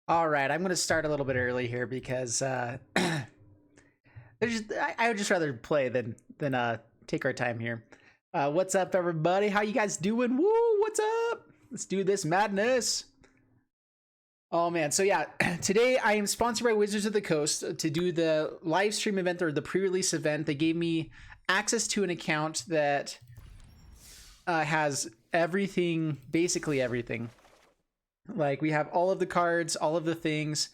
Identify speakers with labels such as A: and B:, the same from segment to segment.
A: All right, I'm going to start a little bit early here because I would just rather play than take our time here. What's up, everybody? How you guys doing? Woo! What's up? Let's do this madness. Oh man, so yeah, today I am sponsored by Wizards of the Coast to do the live stream event or the pre-release event. They gave me access to an account that has everything, basically everything. Like we have all of the cards, all of the things.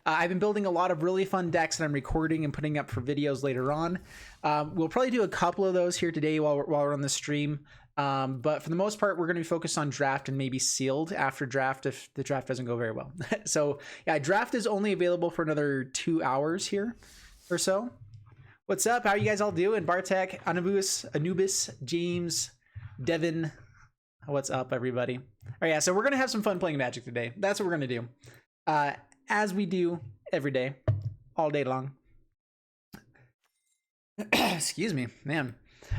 A: I've been building a lot of really fun decks that I'm recording and putting up for videos later on. We'll probably do a couple of those here today while we're on the stream. But for the most part, we're going to be focused on draft and maybe sealed after draft if the draft doesn't go very well. So yeah, draft is only available for another 2 hours here or so. What's up? How are you guys all doing? Bartek, Anubis, James, Devin. What's up, everybody? All right, yeah, so we're going to have some fun playing Magic today. That's what we're going to do. As we do every day, all day long. Excuse me, man.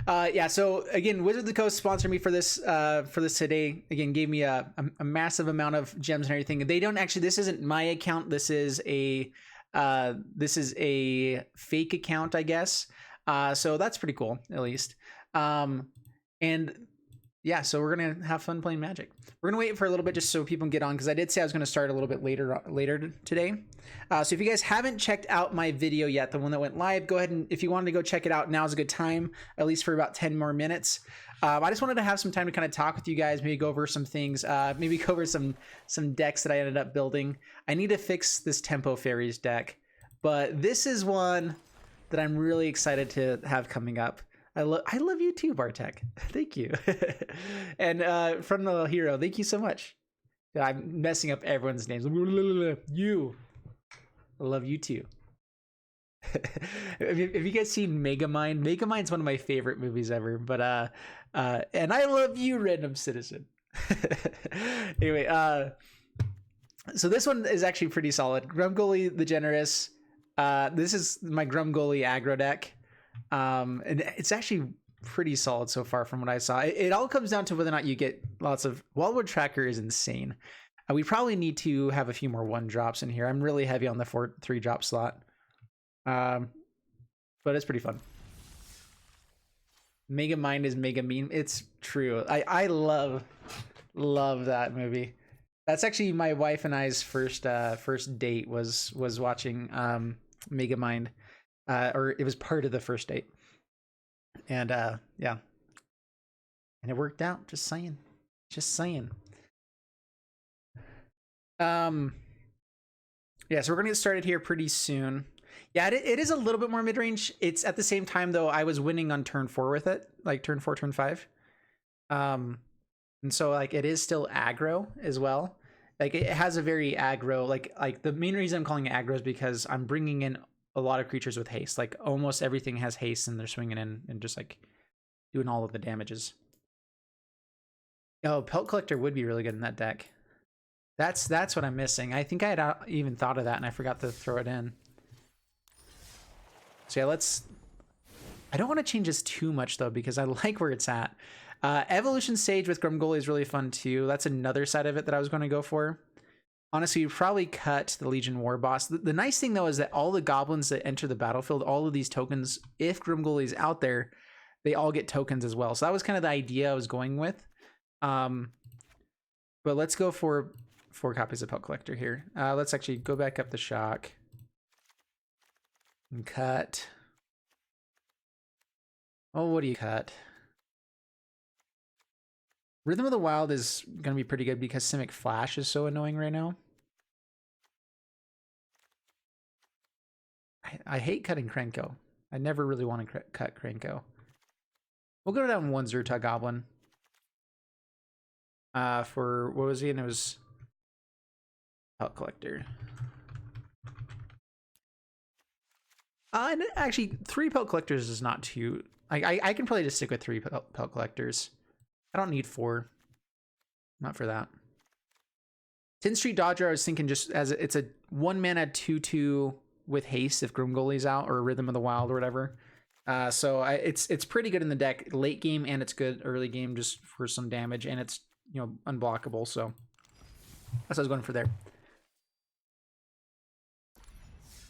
A: Yeah, so again, Wizard of the Coast sponsored me for this today. Again, gave me a massive amount of gems and everything. They don't actually, this isn't my account. This is a fake account, I guess. So that's pretty cool, at least. And yeah, so we're gonna have fun playing Magic. We're gonna wait for a little bit just so people can get on, because I did say I was gonna start a little bit later today. So if you guys haven't checked out my video yet, the one that went live, go ahead and if you wanted to go check it out, now's a good time, at least for about 10 more minutes. I just wanted to have some time to kind of talk with you guys, maybe go over some things, maybe go over some decks that I ended up building. I need to fix this Tempo Fairies deck, but this is one that I'm really excited to have coming up. I love you too, Bartek. Thank you. And from the hero, thank you so much. I'm messing up everyone's names. You. I love you too. Have you guys seen Megamind? Megamind's one of my favorite movies ever. But and I love you, Random Citizen. Anyway, so this one is actually pretty solid. Grumgully the Generous. This is my Grumgully aggro deck. And it's actually pretty solid so far from what I saw. It all comes down to whether or not you get lots of Wildwood Tracker is insane. We probably need to have a few more 1-drops in here. I'm really heavy on the 3-drop slot. But it's pretty fun. Mega Mind is mega mean. It's true. I love that movie. That's actually my wife and I's first date was watching Mega Mind. Or it was part of the first date. And yeah. And it worked out. Just saying. Yeah, so we're gonna get started here pretty soon. Yeah, it is a little bit more mid-range. It's at the same time though, I was winning on turn 4 with it, like turn 4, turn 5. And so like it is still aggro as well. Like it has a very aggro, like the main reason I'm calling it aggro is because I'm bringing in a lot of creatures with haste. Like almost everything has haste and they're swinging in and just like doing all of the damages. Oh, Pelt Collector would be really good in that deck. That's what I'm missing. I think I had even thought of that and I forgot to throw it in. So yeah, I don't want to change this too much though, because I like where it's at. Evolution Sage with Grumgully is really fun too. That's another side of it that I was going to go for. Honestly, you probably cut the Legion War Boss. The nice thing though is that all the goblins that enter the battlefield, all of these tokens, if Grumgully's out there, they all get tokens as well. So that was kind of the idea I was going with. But let's go for 4 copies of Pelt Collector here. Let's actually go back up the shock and cut. Oh, what do you cut? Rhythm of the Wild is going to be pretty good because Simic Flash is so annoying right now. I hate cutting Krenko. I never really want to cut Krenko. We'll go down 1 Zerta Goblin. For, what was he? And it was Pelt Collector. And actually, 3 Pelt Collectors is not too... I can probably just stick with 3 Pelt Collectors. I don't need 4. Not for that. 10 Street Dodger, I was thinking just as it's a 1-mana 2/2 with haste if Grumgully's out or Rhythm of the Wild or whatever. So it's pretty good in the deck late game, and it's good early game just for some damage, and it's unblockable. So that's what I was going for there.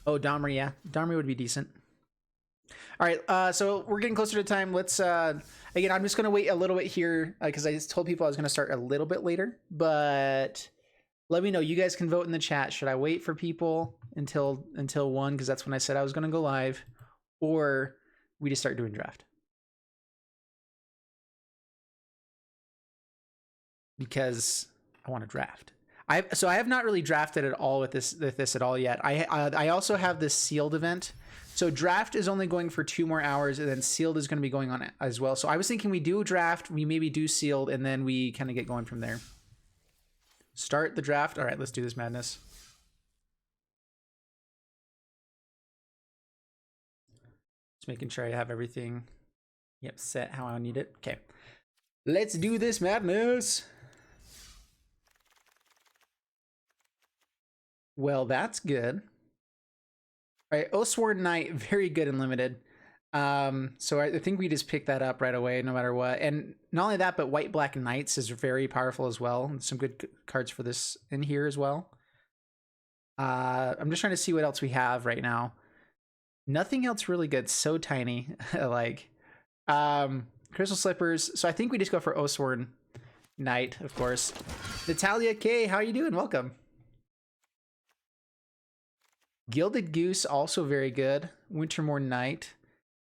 A: Oh, Domri, yeah. Domri would be decent. All right, so we're getting closer to time. Let's, again, I'm just going to wait a little bit here because I just told people I was going to start a little bit later. But let me know. You guys can vote in the chat. Should I wait for people until 1 because that's when I said I was going to go live? Or we just start doing draft? Because I want to draft. So I have not really drafted at all with this at all yet. I also have this sealed event. So draft is only going for 2 more hours, and then sealed is going to be going on as well. So I was thinking we do draft, we maybe do sealed, and then we kind of get going from there. Start the draft. All right, let's do this madness. Just making sure I have everything, yep, set how I need it. Okay, let's do this madness. Well, that's good. All right, Oathsworn Knight, very good in limited. So I think we just pick that up right away, no matter what. And not only that, but White Black Knights is very powerful as well. And some good cards for this in here as well. I'm just trying to see what else we have right now. Nothing else really good. So tiny, like Crystal Slippers. So I think we just go for Oathsworn Knight, of course. Natalia K, how you doing? Welcome. Gilded Goose, also very good. Wintermore Knight.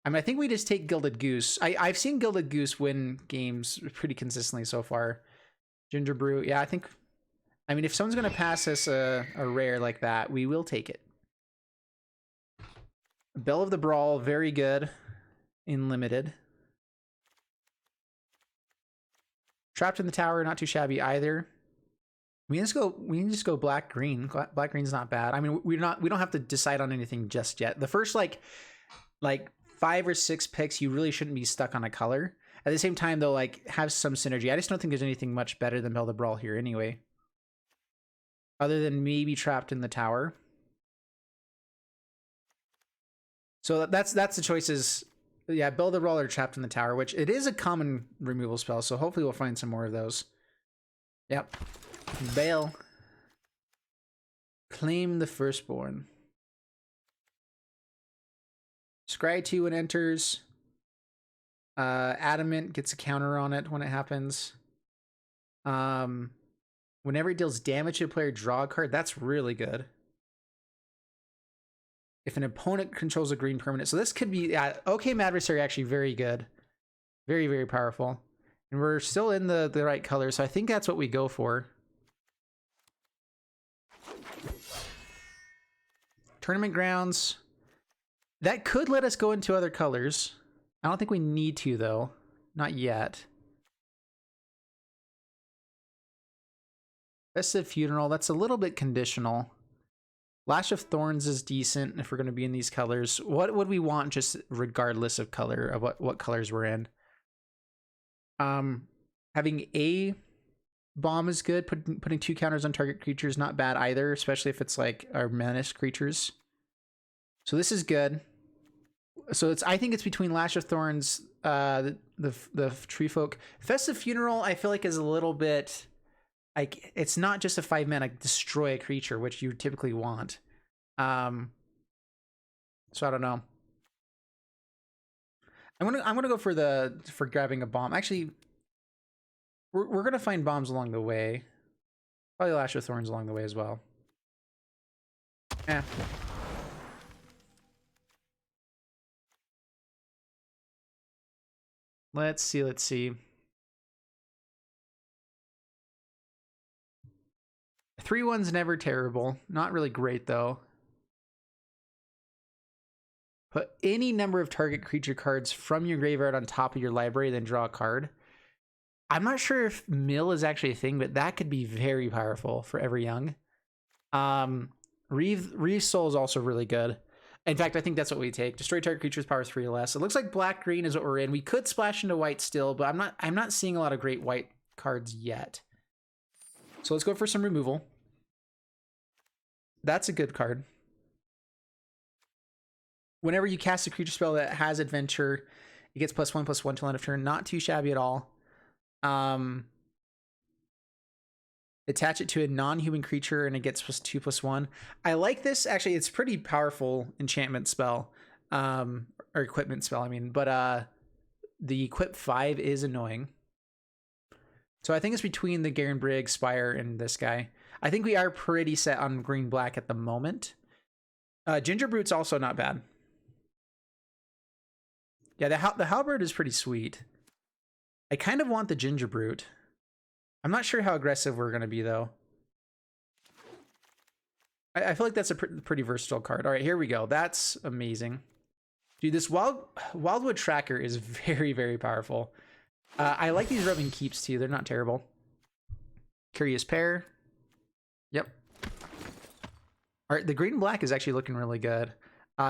A: I mean, I think we just take Gilded Goose. I've seen Gilded Goose win games pretty consistently so far. Ginger Brew, yeah, I mean, if someone's going to pass us a rare like that, we will take it. Bell of the Brawl, very good in limited. Trapped in the Tower, not too shabby either. We can just go black green. Black green's not bad. I mean, we don't have to decide on anything just yet. The first like 5 or 6 picks, you really shouldn't be stuck on a color. At the same time, though, like, have some synergy. I just don't think there's anything much better than Bell the Brawl here anyway. Other than maybe Trapped in the Tower. So that's the choices. Yeah, Bell the Brawl or Trapped in the Tower, which it is a common removal spell, so hopefully we'll find some more of those. Yep. Bail. Claim the Firstborn. Scry 2 when enters. Adamant gets a counter on it when it happens. Whenever it deals damage to a player, draw a card. That's really good. If an opponent controls a green permanent. So this could be... okay, Adversary, actually very good. Very, very powerful. And we're still in the right color, so I think that's what we go for. Tournament Grounds. That could let us go into other colors. I don't think we need to, though. Not yet. Festive Funeral. That's a little bit conditional. Lash of Thorns is decent if we're going to be in these colors. What would we want just regardless of color, of what colors we're in? Having a bomb is good. Putting 2 counters on target creatures, not bad either, especially if it's like our menace creatures. So this is good. So I think it's between Lash of Thorns, the Tree Folk. Festive Funeral, I feel like is a little bit like, it's not just a 5-mana destroy a creature, which you typically want. So I don't know. I'm gonna go for grabbing a bomb. Actually, we're gonna find bombs along the way. Probably Lash of Thorns along the way as well. Yeah. Let's see. 3/1's never terrible. Not really great, though. Put any number of target creature cards from your graveyard on top of your library, then draw a card. I'm not sure if mill is actually a thing, but that could be very powerful for every young. Reeve Soul is also really good. In fact, I think that's what we take. Destroy target creatures, power 3 or less. It looks like black green is what we're in. We could splash into white still, but I'm not seeing a lot of great white cards yet. So let's go for some removal. That's a good card. Whenever you cast a creature spell that has adventure, it gets +1/+1 till end of turn. Not too shabby at all. Attach it to a non-human creature and it gets +2/+1. I like this. Actually, it's pretty powerful enchantment spell. Or equipment spell, I mean. But the equip 5 is annoying. So I think it's between the Garen Briggs, Spire, and this guy. I think we are pretty set on green-black at the moment. Ginger Brute's also not bad. Yeah, the Halberd is pretty sweet. I kind of want the Ginger Brute. I'm not sure how aggressive we're going to be, though. I feel like that's a pretty versatile card. All right, here we go. That's amazing. Dude, this Wildwood Tracker is very, very powerful. I like these Rubbing Keeps, too. They're not terrible. Curious Pair. Yep. All right, the green and black is actually looking really good.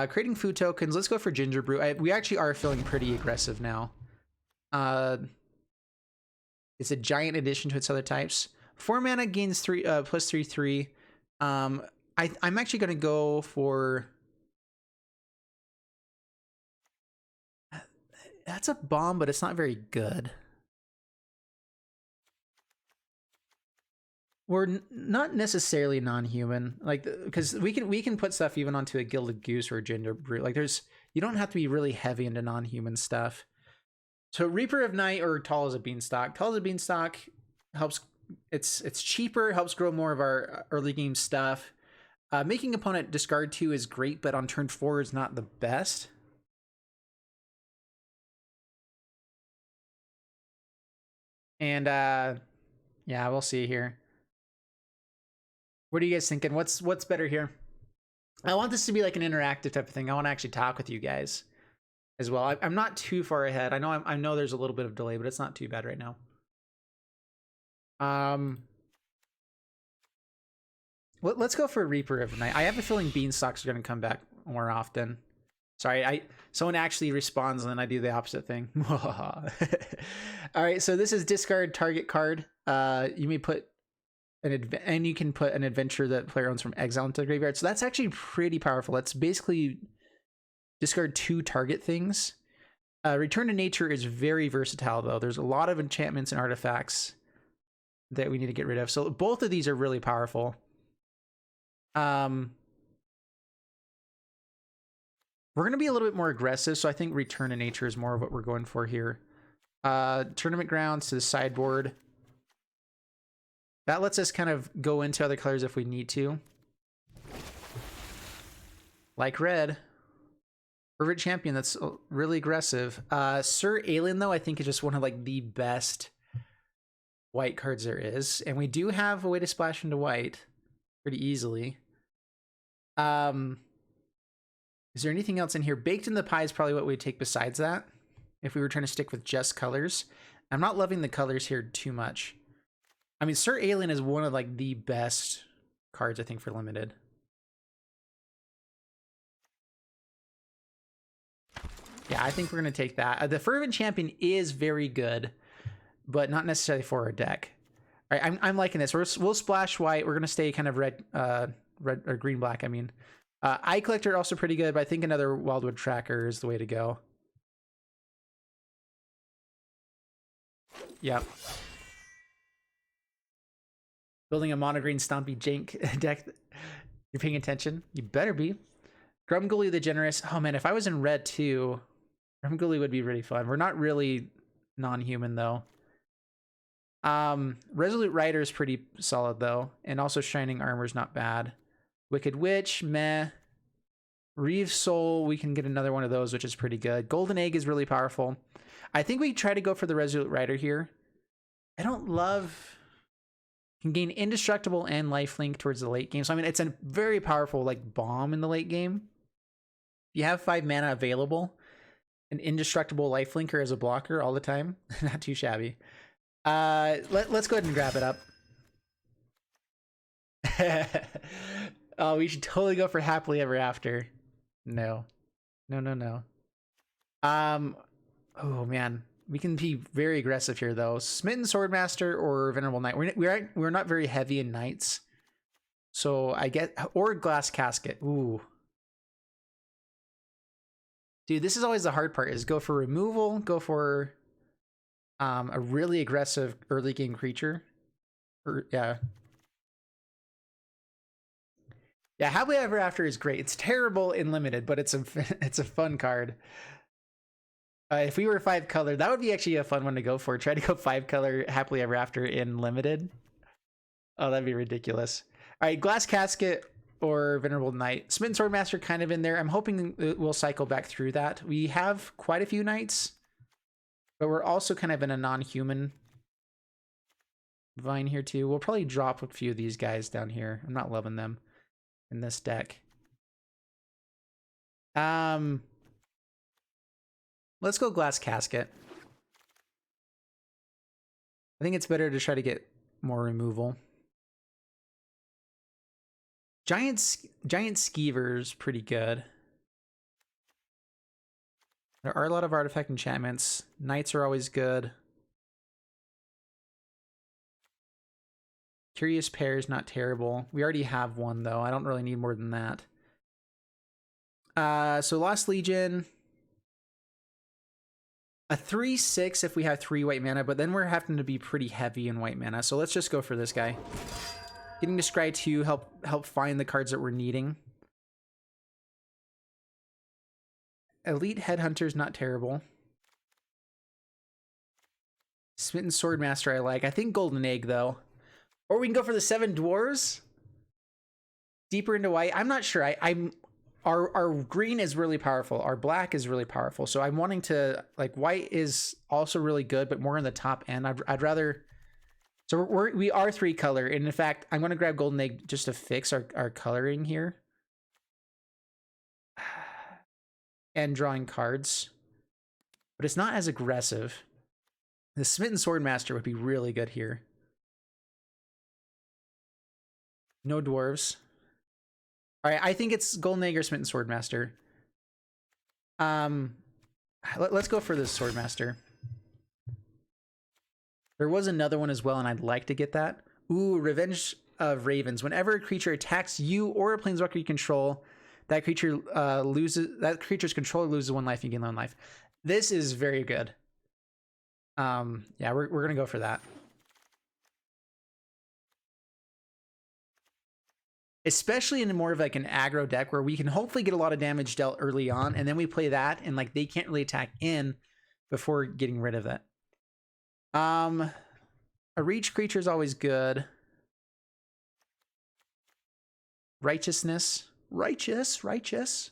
A: Creating food tokens. Let's go for Ginger Brute. We actually are feeling pretty aggressive now. It's a giant addition to its other types. 4 mana gains 3 +3/3. I'm actually going to go for. That's a bomb, but it's not very good. We're not necessarily non-human, like, because we can put stuff even onto a Gilded Goose or a Ginger Brute. Like, you don't have to be really heavy into non-human stuff. So Reaper of Night or Tall as a Beanstalk. Tall as a Beanstalk helps. It's cheaper, helps grow more of our early game stuff. Making opponent discard 2 is great, but on turn 4 is not the best. And yeah, we'll see here. What are you guys thinking? What's better here? I want this to be like an interactive type of thing. I want to actually talk with you guys as well. I'm not too far ahead. I know there's a little bit of delay, but it's not too bad right now. Let's go for Reaper of Night. I have a feeling Beanstalks are going to come back more often. Sorry, someone actually responds and then I do the opposite thing. All right, so this is discard target card. You may put and you can put an adventure that player owns from exile into the graveyard. So that's actually pretty powerful. That's basically discard 2 target things. Return to Nature is very versatile, though. There's a lot of enchantments and artifacts that we need to get rid of. So both of these are really powerful. We're going to be a little bit more aggressive, so I think Return to Nature is more of what we're going for here. Tournament Grounds to the sideboard. That lets us kind of go into other colors if we need to. Like red. Fervent Champion, that's really aggressive. Sir Alien, though, I think is just one of like the best white cards there is. And we do have a way to splash into white pretty easily. Is there anything else in here? Baked in the Pie is probably what we'd take besides that, if we were trying to stick with just colors. I'm not loving the colors here too much. I mean, Sir Alien is one of like the best cards, I think, for limited. Yeah, I think we're going to take that. The Fervent Champion is very good, but not necessarily for our deck. All right, I'm liking this. We'll splash white. We're going to stay kind of red or green-black, I mean. Eye Collector also pretty good, but I think another Wildwood Tracker is the way to go. Yep. Building a mono green Stompy Jank deck. You're paying attention? You better be. Grumgully the Generous. Oh man, if I was in red too, Grumgully would be really fun. We're not really non-human though. Resolute Rider is pretty solid though, and also Shining Armor is not bad. Wicked Witch, meh. Reeve Soul, we can get another one of those, which is pretty good. Golden Egg is really powerful. I think we try to go for the Resolute Rider here. I don't love... Can gain Indestructible and Lifelink towards the late game. So, I mean, it's a very powerful, like, bomb in the late game. If you have 5 mana available, an Indestructible Lifelinker as a blocker all the time, not too shabby. Let's go ahead and grab it up. Oh, we should totally go for Happily Ever After. No. No. Oh, man. We can be very aggressive here, though. Smitten Swordmaster or Venerable Knight. We're not very heavy in knights. So I get... Or Glass Casket. Ooh. Dude, this is always the hard part, is go for removal, go for a really aggressive early game creature. Yeah. Yeah, Happily Ever After is great. It's terrible in limited, but it's a it's a fun card. If we were 5-color, that would be actually a fun one to go for. Try to go 5-color Happily Ever After in limited. Oh, that'd be ridiculous. All right, Glass Casket or Venerable Knight. Smitten Swordmaster kind of in there. I'm hoping we'll cycle back through that. We have quite a few knights, but we're also kind of in a non-human vine here too. We'll probably drop a few of these guys down here. I'm not loving them in this deck. Let's go Glass Casket. I think it's better to try to get more removal. Giant Skeever's pretty good. There are a lot of artifact enchantments. Knights are always good. Curious Pair is not terrible. We already have one though. I don't really need more than that. So Lost Legion. A 3/6 if we have 3 white mana, but then we're having to be pretty heavy in white mana. So let's just go for this guy. Getting to scry 2 help find the cards that we're needing. Elite Headhunter's not terrible. Smitten Swordmaster I like. I think Golden Egg though. Or we can go for the 7 Dwarves. Deeper into white. I'm not sure. Our green is really powerful. Our black is really powerful. So I'm wanting to, like, white is also really good, but more in the top end. I'd rather. So we are 3-color, and in fact, I'm going to grab Golden Egg just to fix our coloring here. And drawing cards. But it's not as aggressive. The Smitten Swordmaster would be really good here. No dwarves. All right, I think it's Golden Egg or Smitten Swordmaster. Let's go for this Swordmaster. There was another one as well, and I'd like to get that. Ooh, Revenge of Ravens. Whenever a creature attacks you or a planeswalker you control, that creature's controller loses 1 life and you gain 1 life. This is very good. Yeah, we're gonna go for that. Especially in more of like an aggro deck where we can hopefully get a lot of damage dealt early on, and then we play that and like they can't really attack in before getting rid of it. A reach creature is always good. Righteousness. Righteous.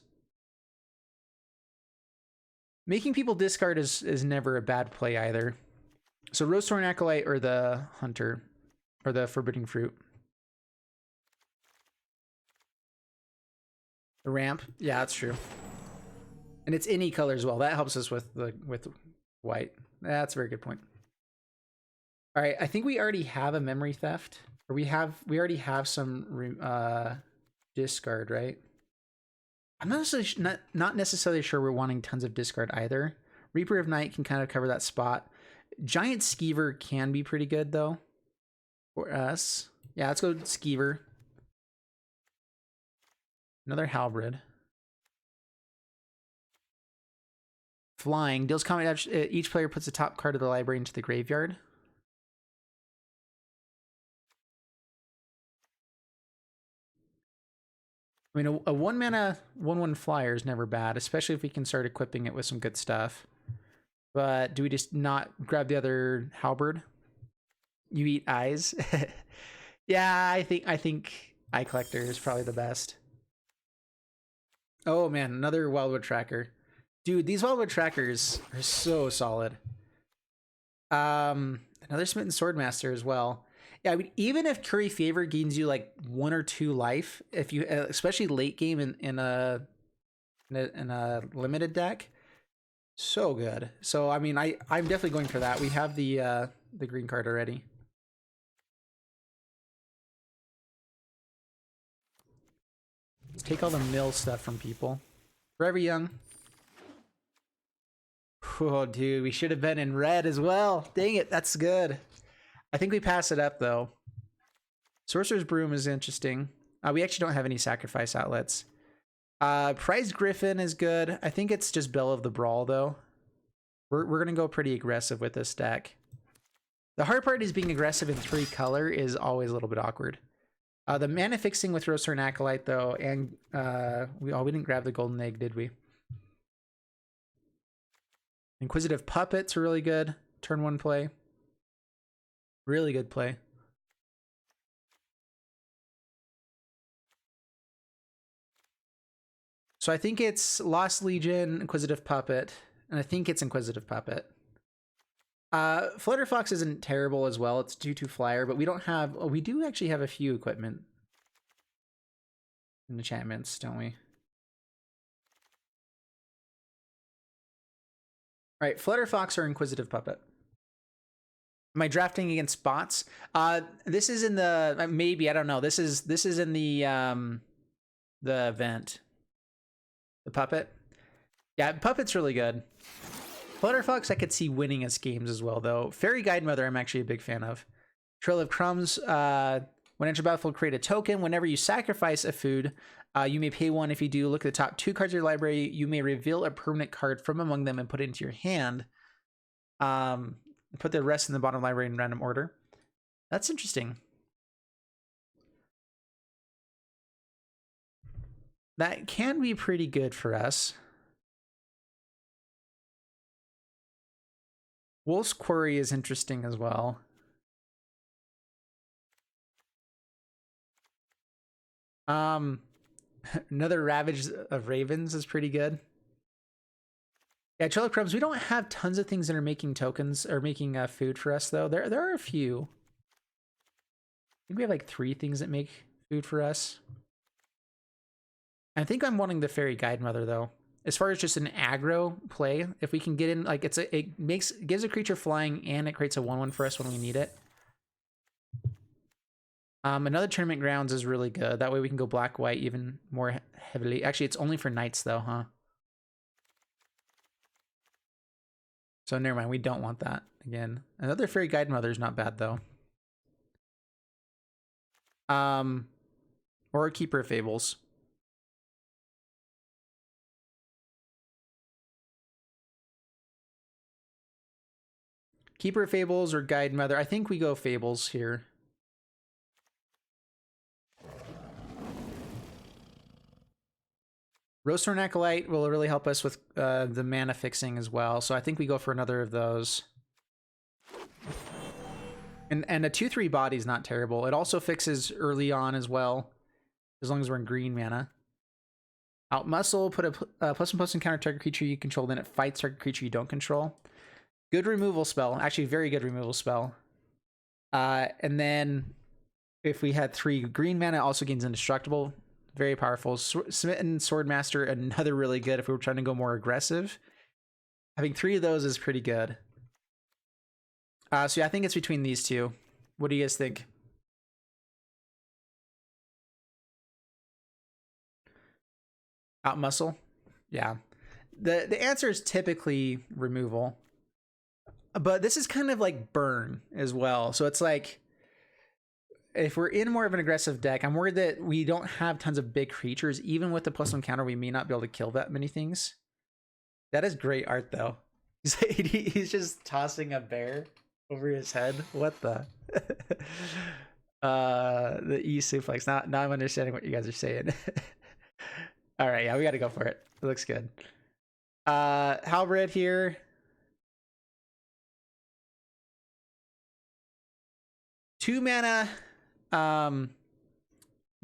A: Making people discard is never a bad play either. So Rosethorn Acolyte or the Hunter or the Forbidden Fruit. The ramp, yeah, that's true. And it's any color as well. That helps us with white. That's a very good point. All right, I think we already have a Memory Theft, or we already have some discard, right? I'm not necessarily sure we're wanting tons of discard either. Reaper of Night can kind of cover that spot. Giant Skeever can be pretty good though for us. Yeah, let's go Skeever. Another Halberd. Flying. Deals combat damage. Each player puts the top card of the library into the graveyard. I mean, a 1-mana 1/1 flyer is never bad, especially if we can start equipping it with some good stuff. But do we just not grab the other Halberd? You eat eyes? Yeah, I think Eye Collector is probably the best. Oh man, another Wildwood Tracker. Dude, these Wildwood Trackers are so solid. Another Smitten Swordmaster as well. Yeah, I mean, even if Curry Favor gains you like 1 or 2 life, if you, especially late game in a limited deck, so good. So I mean, I'm definitely going for that. We have the green card already. Let's take all the mill stuff from people. Forever Young. Oh, dude, we should have been in red as well. Dang it, that's good. I think we pass it up, though. Sorcerer's Broom is interesting. We actually don't have any sacrifice outlets. Prized Griffin is good. I think it's just Bell of the Brawl, though. We're going to go pretty aggressive with this deck. The hard part is being aggressive in 3-color is always a little bit awkward. The mana fixing with Roaster and Acolyte though, and we didn't grab the golden egg, did we? Inquisitive Puppets are really good. Turn 1 play. Really good play. So I think it's Lost Legion, Inquisitive Puppet, and I think it's Inquisitive Puppet. Flutterfox isn't terrible as well. It's 2/2 flyer, but we don't have. Oh, we do actually have a few equipment and enchantments, don't we? All right, Flutterfox or Inquisitive Puppet. Am I drafting against bots? This is in the maybe, I don't know. This is in the event. The Puppet. Yeah, Puppet's really good. Flutterfox I could see winning us games as well, though. Fairy Guide Mother I'm actually a big fan of. Trail of Crumbs. When enter battlefield, create a token. Whenever you sacrifice a food, you may pay 1. If you do, look at the top 2 cards of your library. You may reveal a permanent card from among them and put it into your hand. Put the rest in the bottom library in random order. That's interesting. That can be pretty good for us. Wolf's Quarry is interesting as well. Another Ravage of Ravens is pretty good. Yeah, Trail of Crumbs. We don't have tons of things that are making tokens or making food for us, though. There are a few. I think we have like 3 things that make food for us. I think I'm wanting the Fairy Guide Mother, though. As far as just an aggro play, if we can get in, like it gives a creature flying and it creates a 1/1 for us when we need it. Another Tournament Grounds is really good. That way we can go black-white even more heavily. Actually, it's only for knights though, huh? So never mind, we don't want that again. Another Fairy Guide Mother is not bad though. Or a Keeper of Fables. Keeper of Fables or Guide Mother. I think we go Fables here. Roaster and Acolyte will really help us with the mana fixing as well. So I think we go for another of those. And a 2/3 body is not terrible. It also fixes early on as well, as long as we're in green mana. Outmuscle, put a +1/+1 counter target creature you control, then it fights target creature you don't control. Good removal spell. Actually, very good removal spell. And then if we had 3 green mana, it also gains indestructible. Very powerful. Smitten Swordmaster, another really good if we were trying to go more aggressive. Having 3 of those is pretty good. So yeah, I think it's between these 2. What do you guys think? Outmuscle? Yeah. The answer is typically removal. But this is kind of like burn as well. So it's like, if we're in more of an aggressive deck, I'm worried that we don't have tons of big creatures. Even with the +1 counter, we may not be able to kill that many things. That is great art, though. He's just tossing a bear over his head. What the? The E-suplex. Now I'm understanding what you guys are saying. All right, yeah, we got to go for it. It looks good. Halberd here. Two mana,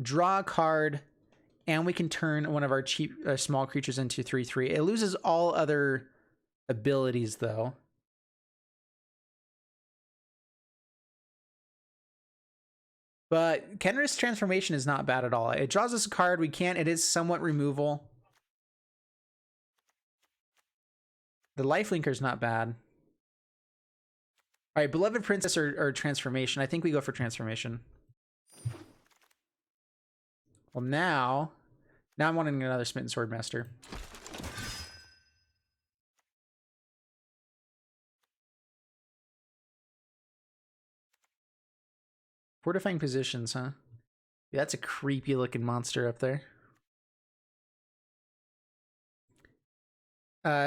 A: draw a card, and we can turn one of our cheap small creatures into 3/3. It loses all other abilities though. But Kenris Transformation is not bad at all. It draws us a card. It is somewhat removal. The Lifelinker is not bad. All right, Beloved Princess or Transformation. I think we go for Transformation. Well, now I'm wanting another Smitten Swordmaster. Fortifying Positions, huh? Yeah, that's a creepy looking monster up there.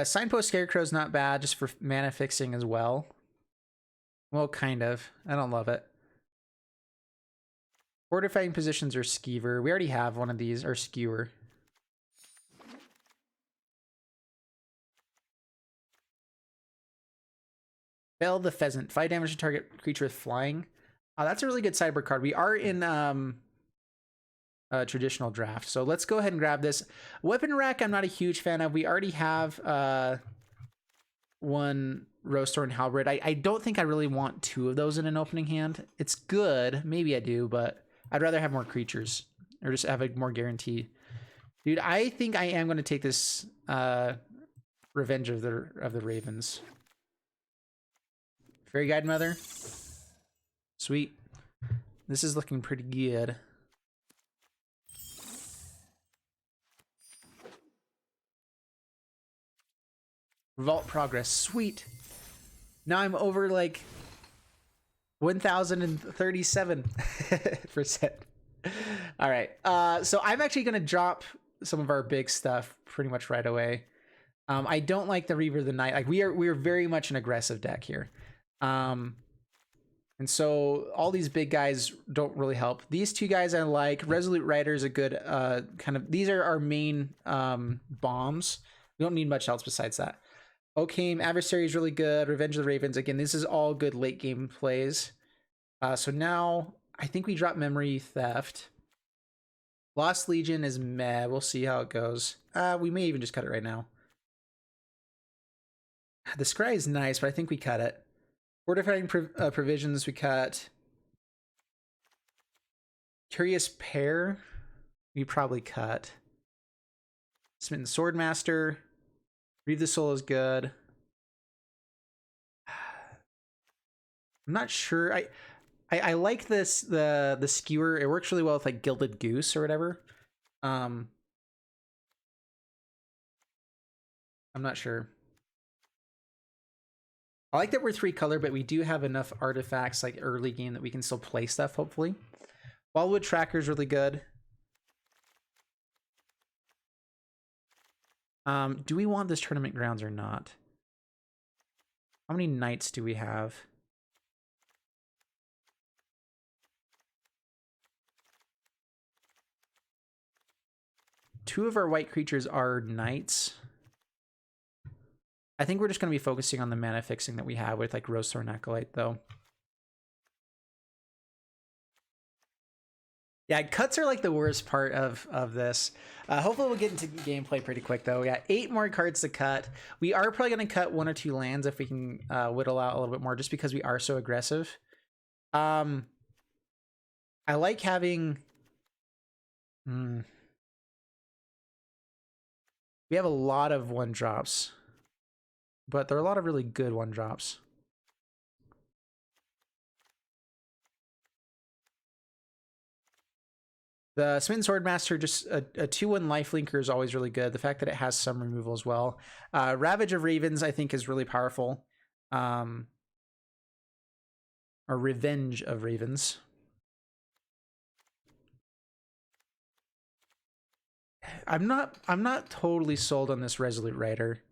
A: Signpost Scarecrow's not bad, just for mana fixing as well. Well, kind of. I don't love it. Fortifying positions or skeever. We already have one of these, or skewer. Bell the Pheasant. 5 damage to target creature with flying. That's a really good sideboard card. We are in traditional draft, so let's go ahead and grab this. Weapon rack I'm not a huge fan of. We already have one Rosethorn Halberd. I don't think I really want 2 of those in an opening hand. It's good, maybe I do, but I'd rather have more creatures or just have a more guarantee. Dude, I think I am going to take this Revenge of the Ravens. Fairy Guide Mother. Sweet. This is looking pretty good. Vault Progress. Sweet. Now I'm over like 1037%. All right. So I'm actually going to drop some of our big stuff pretty much right away. I don't like the Reaver of the Night. Like we are very much an aggressive deck here. And so all these big guys don't really help. These 2 guys I like. Resolute Rider is a good kind of, these are our main bombs. We don't need much else besides that. Oakham, Adversary is really good. Revenge of the Ravens. Again, this is all good late game plays. So now I think we drop Memory Theft. Lost Legion is meh. We'll see how it goes. We may even just cut it right now. The Scry is nice, but I think we cut it. Fortifying Provisions, we cut. Curious Pair, we probably cut. Smitten Swordmaster. Read the Soul is good. I'm not sure. I like this the skewer. It works really well with like Gilded Goose or whatever. I'm not sure. I like that we're 3 color, but we do have enough artifacts like early game that we can still play stuff, hopefully. Wildwood Tracker is really good. Do we want this Tournament Grounds or not? How many knights do we have? Two of our white creatures are knights. I think we're just going to be focusing on the mana fixing that we have with like Rosethorn Acolyte, though. Yeah, cuts are like the worst part of this. Hopefully we'll get into gameplay pretty quick, though. We got 8 more cards to cut. We are probably going to cut 1 or 2 lands if we can whittle out a little bit more, just because we are so aggressive. I like having... We have a lot of 1-drops. But there are a lot of really good 1-drops. The Smitten Swordmaster, just a 2-1 lifelinker is always really good. The fact that it has some removal as well. Ravage of Ravens, I think, is really powerful. Or Revenge of Ravens. I'm not totally sold on this Resolute Rider.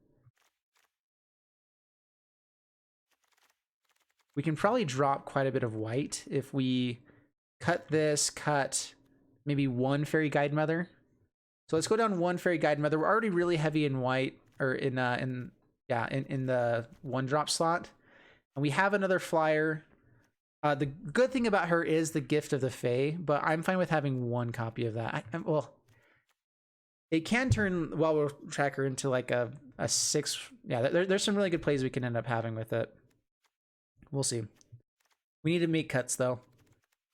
A: We can probably drop quite a bit of white if we cut this, cut maybe 1 Fairy Guide Mother. So let's go down 1 Fairy Guide Mother. We're already really heavy in white, or in the 1-drop slot. And we have another flyer. The good thing about her is the Gift of the Fae, but I'm fine with having 1 copy of that. Well, it can turn Wildwood Tracker into like a 6. Yeah, there's some really good plays we can end up having with it. We'll see. We need to make cuts, though.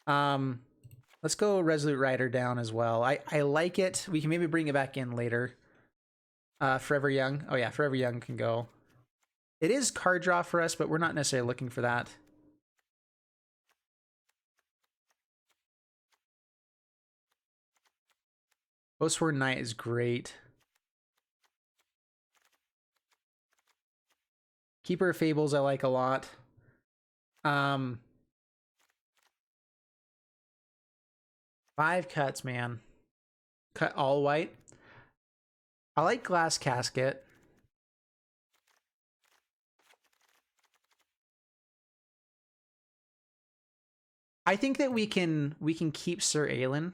A: Let's go Resolute Rider down as well. I like it. We can maybe bring it back in later. Forever Young. Oh, yeah, Forever Young can go. It is card draw for us, but we're not necessarily looking for that. Oathsworn Knight is great. Keeper of Fables I like a lot. 5 cuts, man. Cut all white. I like Glass Casket. I think that we can keep Sir Aelin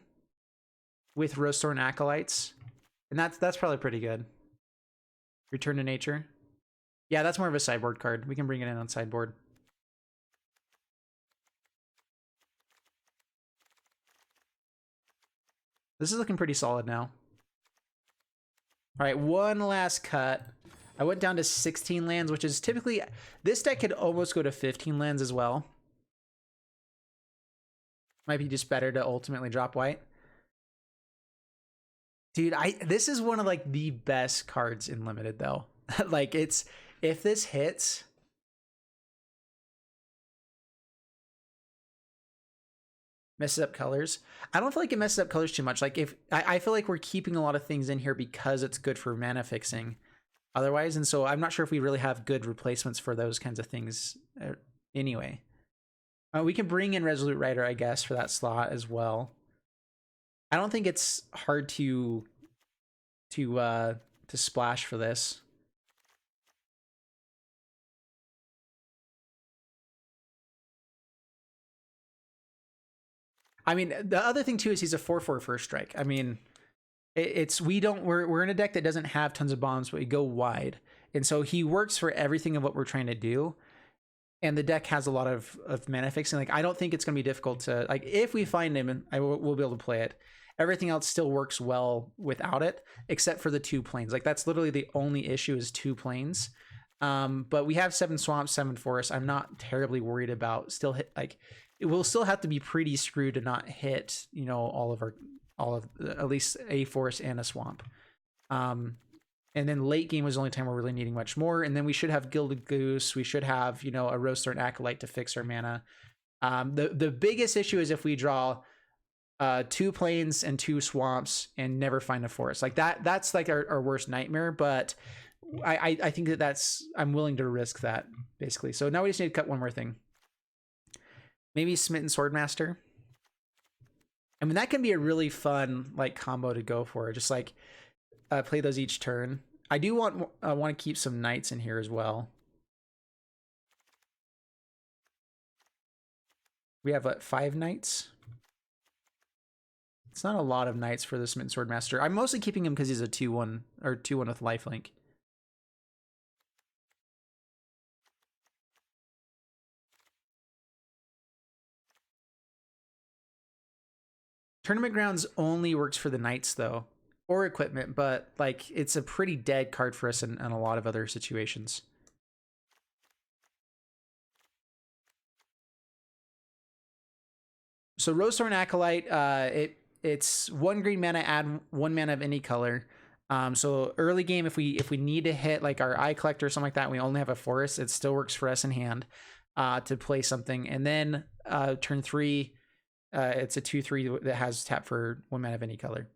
A: with Rosethorn Acolytes, and that's probably pretty good. Return to Nature. Yeah, that's more of a sideboard card. We can bring it in on sideboard. This is looking pretty solid now. All right, one last cut. I went down to 16 lands, which is typically... This deck could almost go to 15 lands as well. Might be just better to ultimately drop white. Dude, this is one of like the best cards in Limited though. Like it's... If this hits... Messes up colors. I don't feel like it messes up colors too much. Like if I feel like we're keeping a lot of things in here because it's good for mana fixing otherwise, and so I'm not sure if we really have good replacements for those kinds of things anyway. We can bring in Resolute Rider, I guess, for that slot as well. I don't think it's hard to splash for this. I mean, the other thing too is he's a 4/4 first strike. I mean, we're in a deck that doesn't have tons of bombs, but we go wide, and so he works for everything of what we're trying to do. And the deck has a lot of mana fixing. Like I don't think it's gonna be difficult to like if we find him, and we'll be able to play it. Everything else still works well without it, except for the 2 planes. Like that's literally the only issue is 2 planes. But we have 7 swamps, 7 forests. I'm not terribly worried about still hit like. It will still have to be pretty screwed to not hit, you know, all of at least a forest and a swamp. And then late game was the only time we're really needing much more. And then we should have Gilded Goose. We should have, you know, a Rosethorn Acolyte to fix our mana. The biggest issue is if we draw 2 plains and 2 swamps and never find a forest. Like that's like our worst nightmare. But I think I'm willing to risk that basically. So now we just need to cut one more thing. Maybe Smitten Swordmaster. I mean, that can be a really fun like combo to go for. Just like play those each turn. I do want to keep some knights in here as well. We have 5 knights. It's not a lot of knights for the Smitten Swordmaster. I'm mostly keeping him because he's a 2/1 or 2/1 with lifelink. Tournament Grounds only works for the knights though, or equipment, but like it's a pretty dead card for us in a lot of other situations. So Rosethorn Acolyte, it's 1 green mana, add 1 mana of any color. So early game, if we need to hit like our Eye Collector or something like that, we only have a forest. It still works for us in hand to play something, and then turn 3. It's a 2/3 that has tap for 1 mana of any color.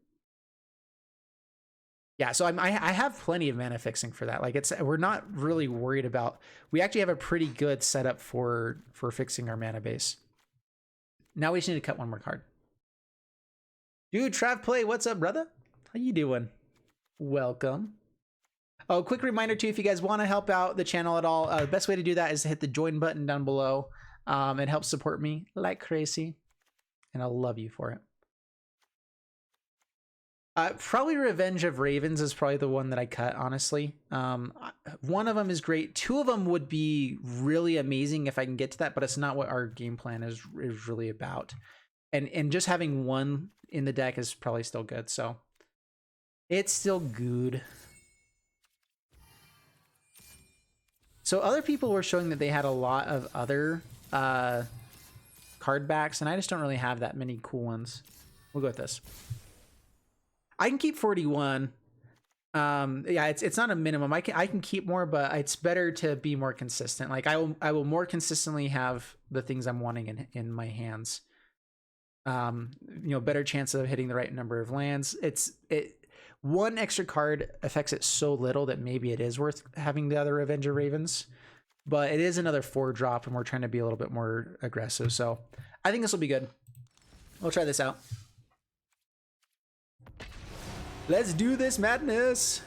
A: Yeah, so I have plenty of mana fixing for that. Like we're not really worried about. We actually have a pretty good setup for fixing our mana base. Now we just need to cut one more card. Dude, Trav Play, what's up, brother? How you doing? Welcome. Oh, quick reminder too, if you guys want to help out the channel at all, the best way to do that is to hit the join button down below. It helps support me like crazy. And I'll love you for it. Probably Revenge of Ravens is probably the one that I cut, honestly. One of them is great. 2 of them would be really amazing if I can get to that, but it's not what our game plan is really about. And just having 1 in the deck is probably still good, so it's still good. So other people were showing that they had a lot of other card backs, and I just don't really have that many cool ones. We'll go with this. I can keep 41. Yeah, it's not a minimum. I can keep more, but it's better to be more consistent. Like I will more consistently have the things I'm wanting in my hands. You know, better chance of hitting the right number of lands. One extra card affects it so little that maybe it is worth having the other Revenge of Ravens. But it is another 4-drop, and we're trying to be a little bit more aggressive. So I think this will be good. We'll try this out. Let's do this madness.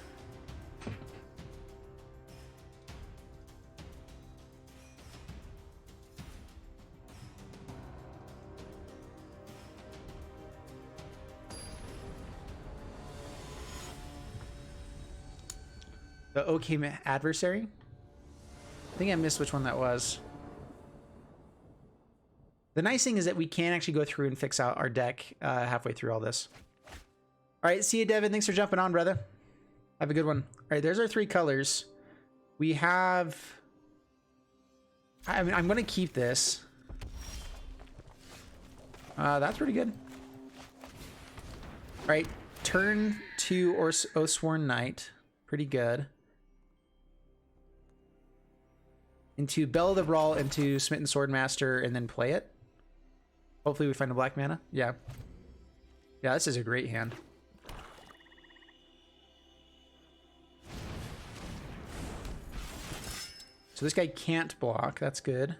A: The OK adversary? I think I missed which one that was. The nice thing is that we can actually go through and fix out our deck halfway through all this. All right, see you, Devin. Thanks for jumping on, brother. Have a good one. All right, there's our 3 colors. We have... I mean, I'm going to keep this. That's pretty good. All right, turn 2 or Oathsworn Knight. Pretty good. Into Bell of the Brawl, into Smitten Swordmaster, and then play it. Hopefully we find a black mana. Yeah. Yeah, this is a great hand. So this guy can't block. That's good.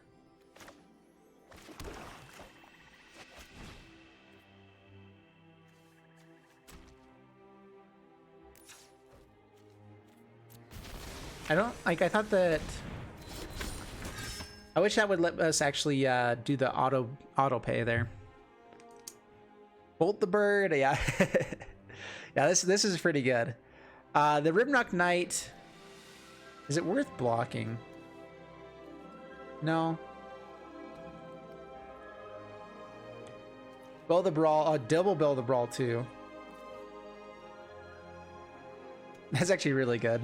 A: I don't like. I thought that. I wish that would let us actually do the auto pay there. Bolt the bird. Yeah. Yeah. This is pretty good. The Ribnock Knight. Is it worth blocking? No. Bell the Brawl. Double Bell the Brawl too. That's actually really good.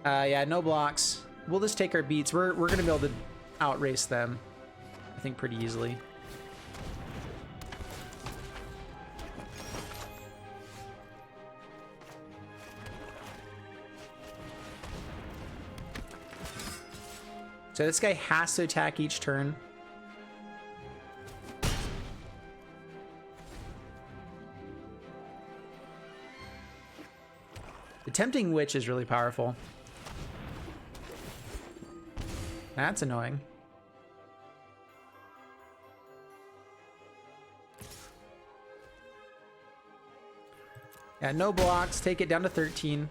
A: Yeah, no blocks. We'll just take our beats. We're gonna be able to outrace them, I think, pretty easily. So this guy has to attack each turn. The Tempting Witch is really powerful. That's annoying. Yeah, no blocks. Take it down to 13.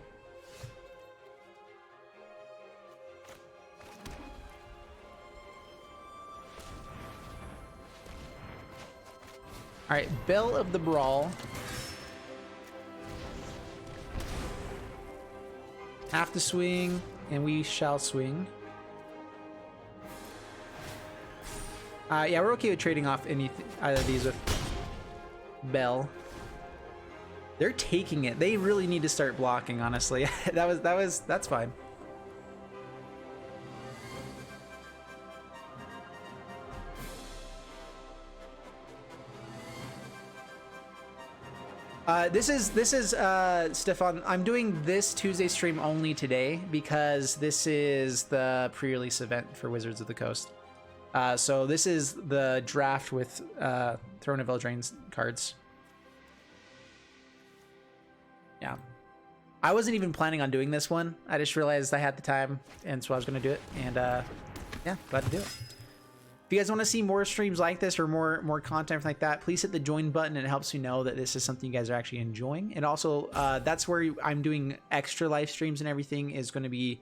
A: All right, Bell of the Brawl. Have to swing, and we shall swing. Yeah, we're okay with trading off either of these with Bell. They're taking it. They really need to start blocking, honestly. That's fine. This is Stefan. I'm doing this Tuesday stream only today because this is the pre-release event for Wizards of the Coast. So this is the draft with Throne of Eldraine cards. Yeah. I wasn't even planning on doing this one. I just realized I had the time, and so I was going to do it. And yeah, glad to do it. If you guys want to see more streams like this or more content like that, please hit the join button. It helps me know that this is something you guys are actually enjoying. And also, that's where I'm doing extra live streams and everything is going to be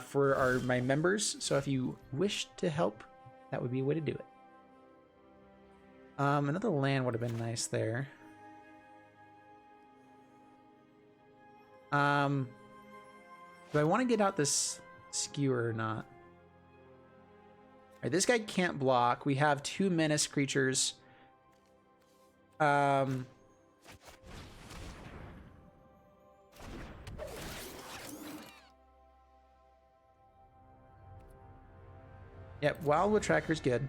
A: for my members. So if you wish to help, that would be a way to do it. Another land would have been nice there. Do I want to get out this skewer or not? All right, this guy can't block. We have 2 menace creatures. Yep, Wildwood Tracker's good.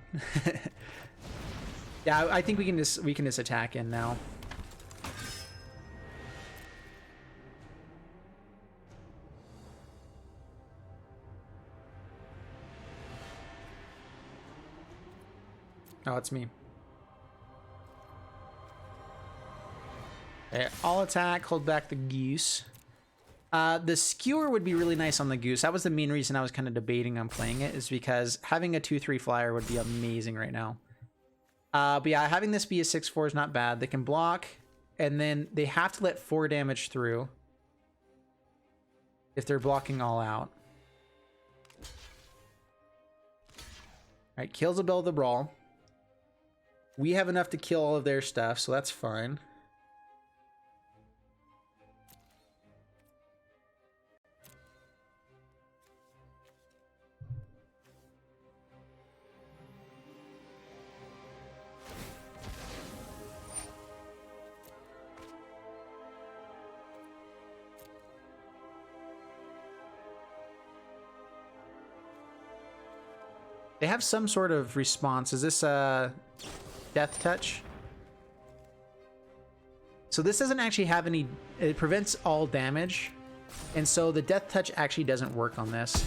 A: Yeah, I think we can just attack in now. Oh, it's me. Okay, I'll attack, hold back the goose. The skewer would be really nice on the goose. That was the main reason I was kind of debating on playing it, is because having a 2/3 flyer would be amazing right now. But yeah, having this be a 6/4 is not bad. They can block, and then they have to let 4 damage through if they're blocking all out. All right, kills a Bell of the Brawl. We have enough to kill all of their stuff, so that's fine. They have some sort of response. Is this a death touch? So this doesn't actually have any, it prevents all damage. And so the death touch actually doesn't work on this.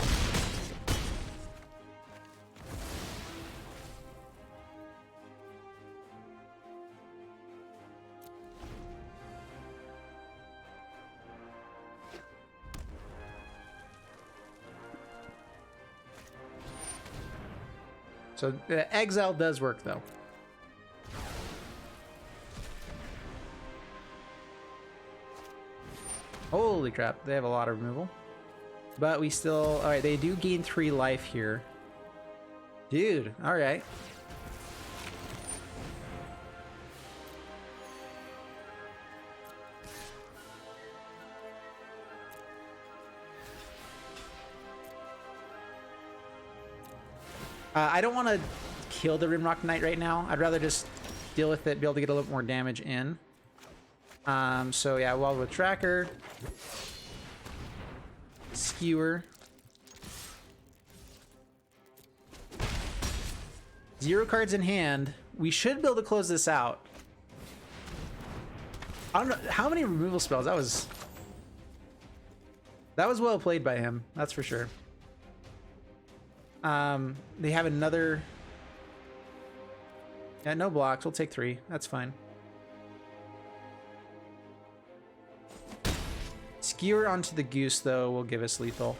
A: So exile does work though. Holy crap, they have a lot of removal. But we still, all right, they do gain 3 life here. Dude, all right. I don't want to kill the Rimrock Knight right now. I'd rather just deal with it, be able to get a little more damage in. So yeah, Wild with Tracker. Skewer. 0 cards in hand. We should be able to close this out. I don't know how many removal spells. That was well played by him, that's for sure. They have another. Yeah, no blocks. We'll take 3. That's fine. Skewer onto the Goose, though, will give us lethal.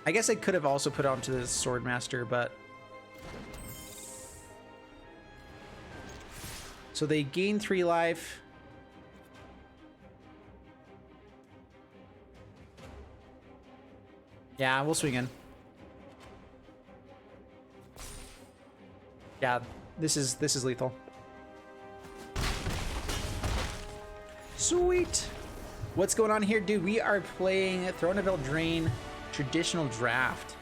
A: I guess I could have also put onto the Swordmaster, but... So they gain 3 life. Yeah, we'll swing in. Yeah, this is lethal. Sweet. What's going on here, dude? We are playing Throne of Eldraine Traditional Draft.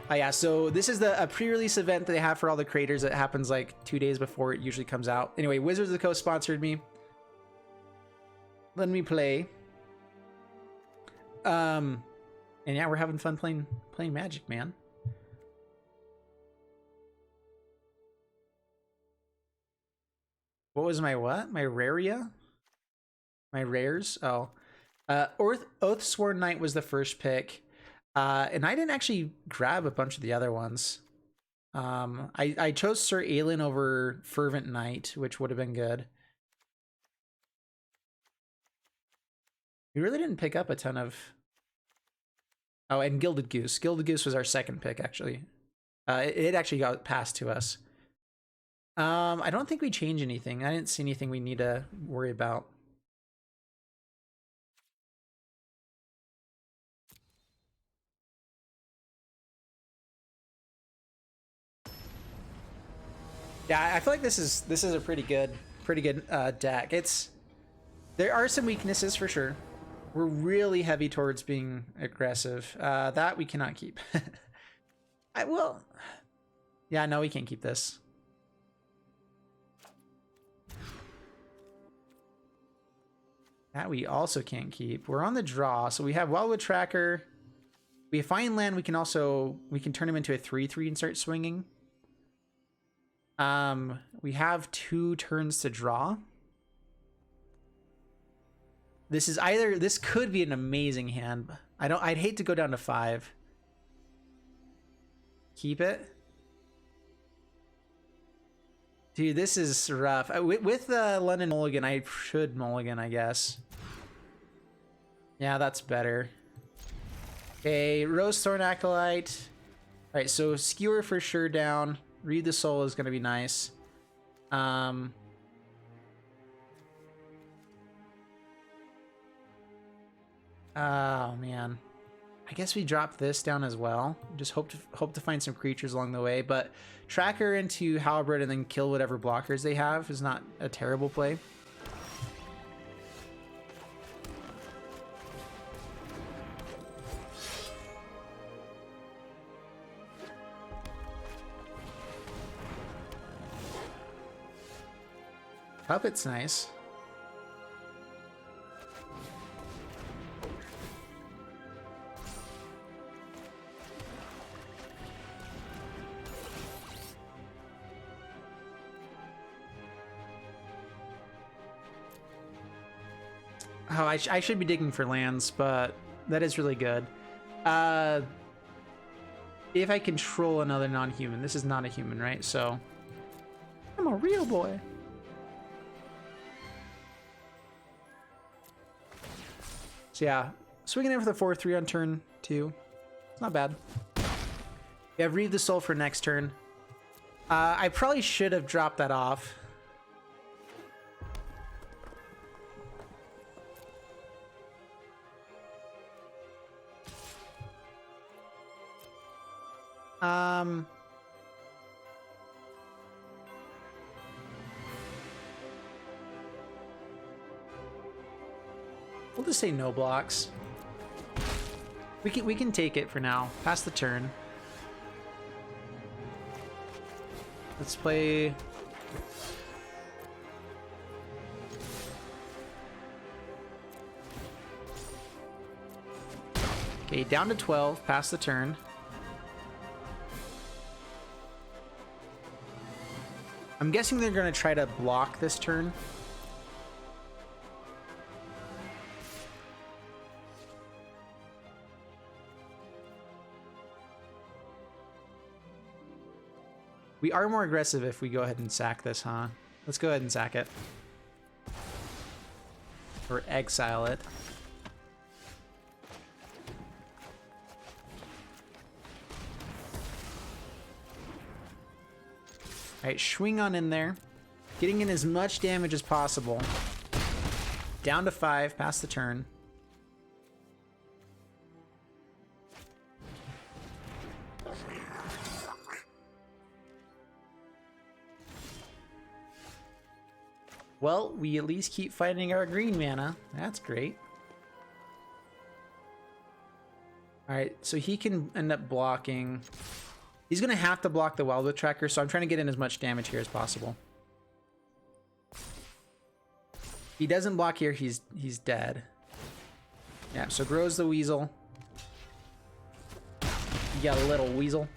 A: Yeah, so this is a pre-release event that they have for all the creators that happens like 2 days before it usually comes out. Anyway, Wizards of the Coast sponsored me. Let me play. And yeah, we're having fun playing Magic, man. What was my what? My raria? My rares? Oh. Oathsworn Knight was the first pick. And I didn't actually grab a bunch of the other ones. I chose Sir Aelin over Fervent Knight, which would have been good. We really didn't pick up a ton of... Oh, and Gilded Goose. Gilded Goose was our second pick, actually. It actually got passed to us. I don't think we changed anything. I didn't see anything we need to worry about. Yeah, I feel like this is a pretty good deck. There are some weaknesses for sure. We're really heavy towards being aggressive. That we cannot keep. Yeah, no, we can't keep this. That we also can't keep. We're on the draw, so we have Wildwood Tracker. We find land. We can turn him into a 3/3 and start swinging. We have 2 turns to draw. This could be an amazing hand. I'd hate to go down to 5. Keep it. Dude, this is rough. With the London Mulligan, I should mulligan, I guess. Yeah, that's better. Okay, Rose Thorn Acolyte. All right, so Skewer for sure down. Read the Soul is going to be nice. Oh, man. I guess we drop this down as well. Just hope to find some creatures along the way. But Tracker into Halberd and then kill whatever blockers they have is not a terrible play. Puppet's nice. Oh, I should be digging for lands, but that is really good. If I control another non-human, this is not a human, right? So I'm a real boy. So yeah, swinging in for the 4/3 on turn 2. It's not bad. We have Read the Soul for next turn. I probably should have dropped that off. We'll just say no blocks. We can take it for now. Pass the turn. Let's play. Okay, down to 12. Pass the turn. I'm guessing they're going to try to block this turn. We are more aggressive if we go ahead and sack this, huh? Let's go ahead and sack it. Or exile it. Alright, swing on in there. Getting in as much damage as possible. Down to 5, pass the turn. Well, we at least keep fighting our green mana. That's great. Alright, so he can end up blocking. He's going to have to block the Wildwood Tracker, so I'm trying to get in as much damage here as possible. He doesn't block here, he's dead. Yeah, so grows the Weasel. You got a little Weasel.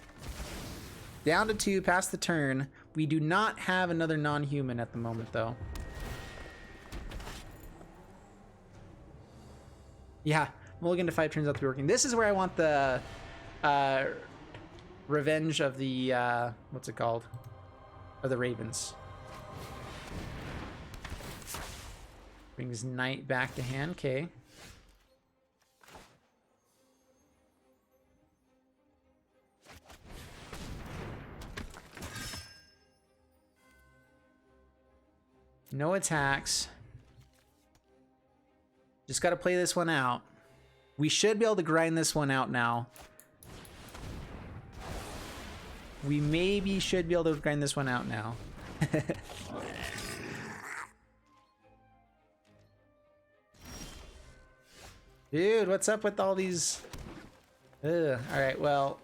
A: Down to 2, past the turn. We do not have another non-human at the moment, though. Yeah, Mulligan to 5 turns out to be working. This is where I want the revenge of the, what's it called? Of the Ravens. Brings Knight back to hand, okay. No attacks. Just got to play this one out. We should be able to grind this one out now. We maybe should be able to grind this one out now. Dude, what's up with all these? Ugh. All right, well.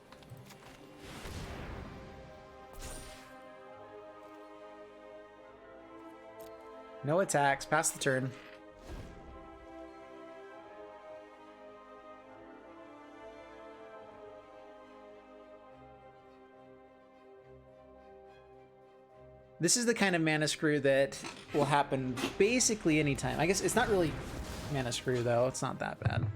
A: No attacks, pass the turn. This is the kind of mana screw that will happen basically anytime. I guess it's not really mana screw, though. It's not that bad.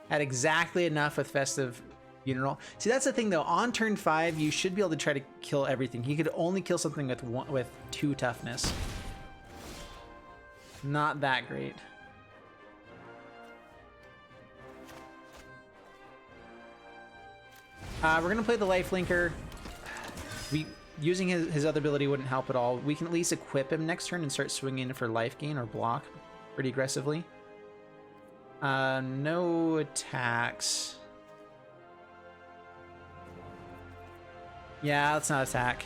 A: Had exactly enough with Festive Funeral. See, that's the thing, though. On turn 5, you should be able to try to kill everything. He could only kill something with 2 toughness. Not that great. We're going to play the Lifelinker. Using his other ability wouldn't help at all. We can at least equip him next turn and start swinging for life gain or block pretty aggressively. No attacks. Yeah, let's not attack.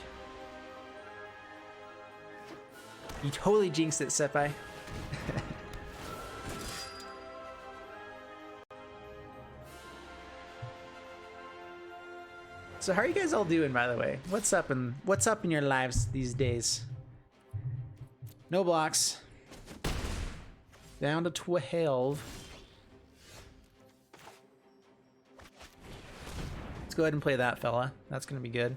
A: You totally jinxed it, Senpai. So how are you guys all doing, by the way? What's up in your lives these days? No blocks. Down to 12. Let's go ahead and play that fella. That's gonna be good.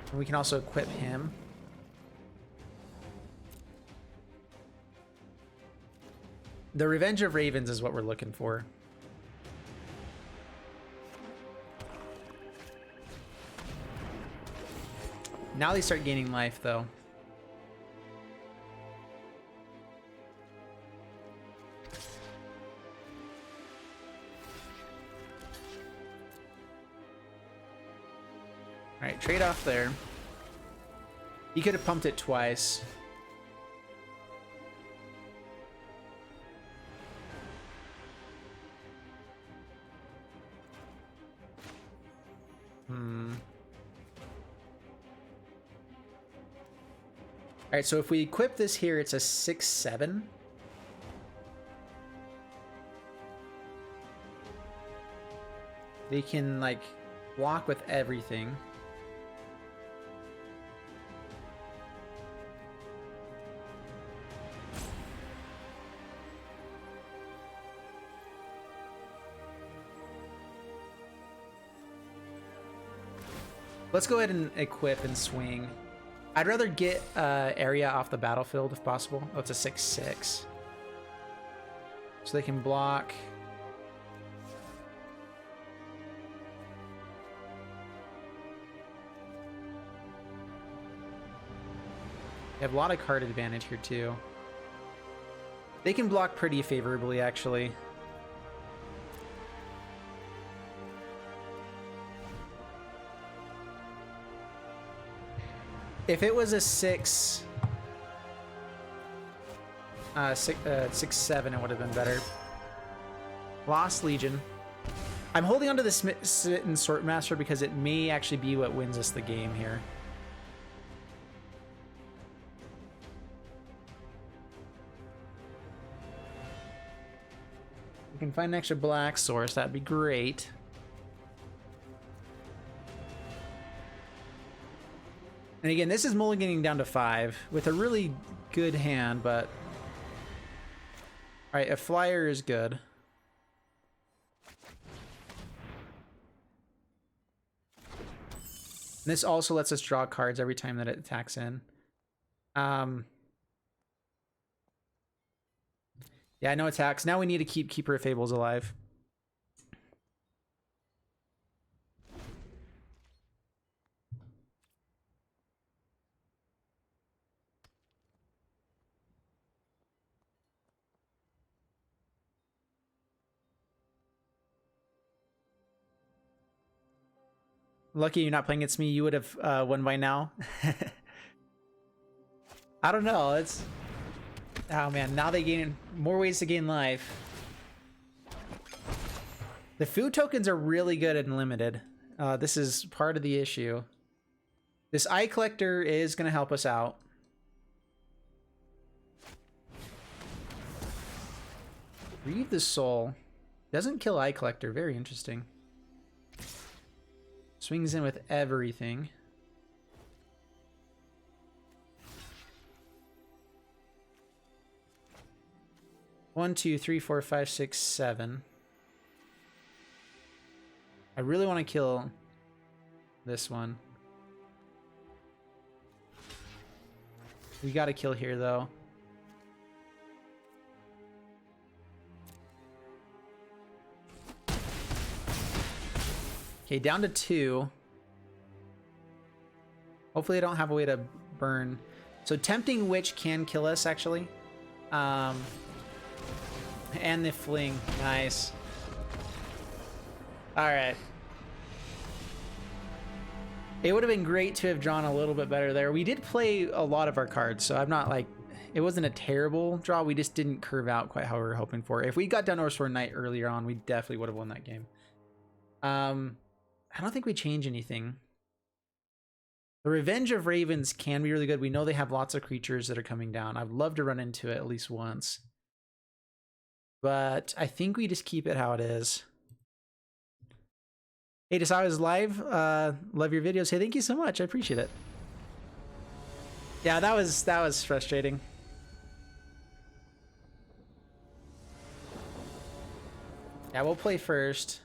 A: And we can also equip him. The Revenge of Ravens is what we're looking for. Now they start gaining life, though. Alright, trade off there. He could have pumped it twice. Alright, so if we equip this here, it's a 6/7. They can, like, block with everything. Let's go ahead and equip and swing. I'd rather get area off the battlefield if possible. Oh, it's a 6/6. So they can block. They have a lot of card advantage here too. They can block pretty favorably, actually. If it was a 6/7, it would have been better. Lost Legion. I'm holding on to the Smitten Sortmaster because it may actually be what wins us the game here. We can find an extra black source, that'd be great. And again, this is mulliganing down to 5 with a really good hand, but... Alright, a flyer is good. And this also lets us draw cards every time that it attacks in. Yeah, no attacks. Now we need to keep Keeper of Fables alive. Lucky you're not playing against me. You would have won by now. I don't know. It's... Oh man, now they gain more ways to gain life. The food tokens are really good and limited. This is part of the issue. This Eye Collector is going to help us out. Read the Soul. Doesn't kill Eye Collector. Very interesting. Swings in with everything. One, two, three, four, five, six, 7. I really want to kill this one. We got to kill here, though. Okay, down to 2. Hopefully I don't have a way to burn. So Tempting Witch can kill us, actually. And the Fling. Nice. Alright. It would have been great to have drawn a little bit better there. We did play a lot of our cards, so I'm not like... It wasn't a terrible draw. We just didn't curve out quite how we were hoping for. If we got down Northsword Knight earlier on, we definitely would have won that game. I don't think we change anything. The Revenge of Ravens can be really good. We know they have lots of creatures that are coming down. I'd love to run into it at least once. But I think we just keep it how it is. Hey, just I was live. Love your videos. Hey, thank you so much. I appreciate it. Yeah, that was frustrating. Yeah, we'll play first.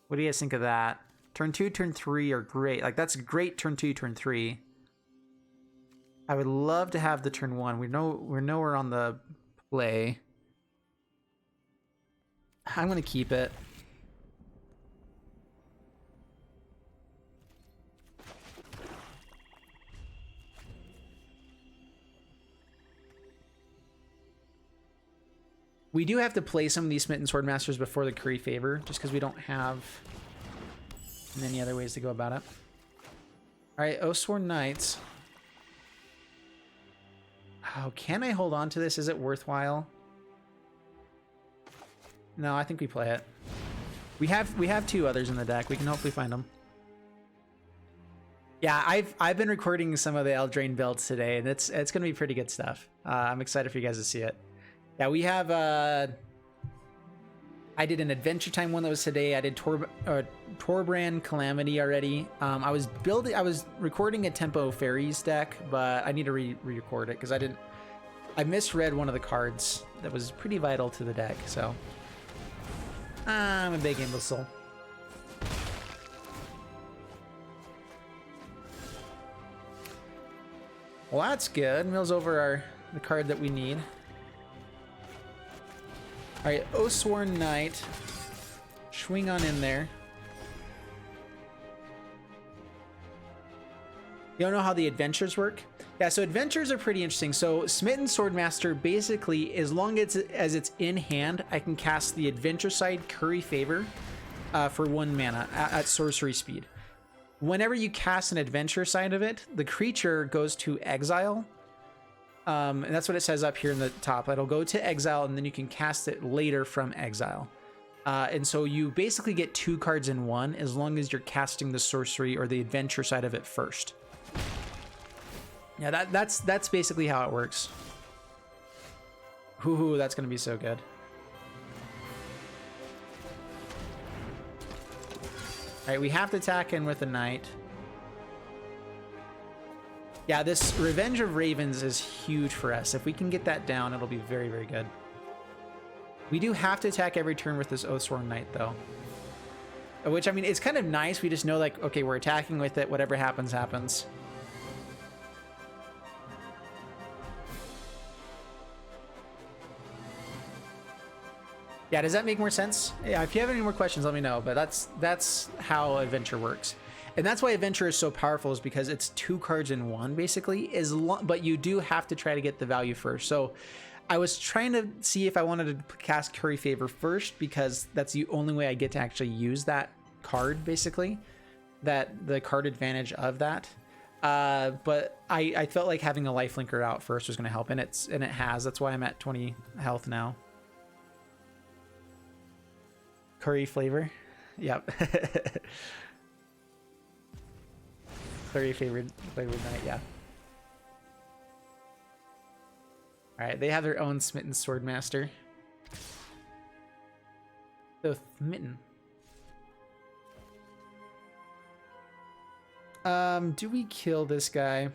A: What do you guys think of that? Turn 2, turn 3 are great. Like, that's great turn 2, turn 3. I would love to have the turn 1. We're nowhere on the play. I'm going to keep it. We do have to play some of these Smitten Swordmasters before the Curry Favor, just because we don't have many other ways to go about it. Alright, Oathsworn Knights. Oh, can I hold on to this? Is it worthwhile? No, I think we play it. We have 2 others in the deck. We can hopefully find them. Yeah, I've been recording some of the Eldraine builds today, and it's gonna be pretty good stuff. I'm excited for you guys to see it. Yeah, we have, I did an Adventure Time one that was today. I did Torbrand Calamity already. I was recording a Tempo Fairies deck, but I need to re-record it because I misread one of the cards that was pretty vital to the deck, so. I'm a big imbecile. Well, that's good. Mills over the card that we need. Alright, Oathsworn Knight. Swing on in there. You don't know how the adventures work? Yeah, so adventures are pretty interesting. So Smitten Swordmaster, basically, as long as it's in hand, I can cast the adventure side Curry Favor for 1 mana at sorcery speed. Whenever you cast an adventure side of it, the creature goes to exile. And that's what it says up here in the top. It'll go to exile, and then you can cast it later from exile. And so you basically get 2 cards in 1 as long as you're casting the sorcery or the adventure side of it first. Yeah, that's basically how it works. Hoo-hoo, that's going to be so good. Alright, we have to attack in with a knight. Yeah, this Revenge of Ravens is huge for us. If we can get that down, it'll be very, very good. We do have to attack every turn with this Oathsworn Knight, though. Which, I mean, it's kind of nice. We just know, like, okay, we're attacking with it. Whatever happens, happens. Yeah, does that make more sense? Yeah, if you have any more questions, let me know. But that's how Adventure works. And that's why Adventure is so powerful, is because it's 2 cards in 1, basically. But you do have to try to get the value first. So I was trying to see if I wanted to cast Curry Favor first, because that's the only way I get to actually use that card, basically. The card advantage of that. But I felt like having a lifelinker out first was going to help, and it has. That's why I'm at 20 health now. Curry flavor. Yep. Curry flavored knight, yeah. Alright, they have their own Smitten Swordmaster. So Smitten. Do we kill this guy?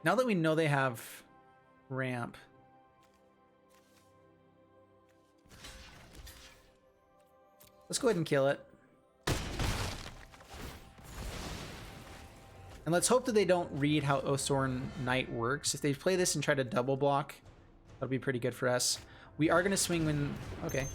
A: Now that we know they have ramp. Let's go ahead and kill it. And let's hope that they don't read how Oathsworn Knight works. If they play this and try to double block, that'll be pretty good for us. We are going to swing when... Okay.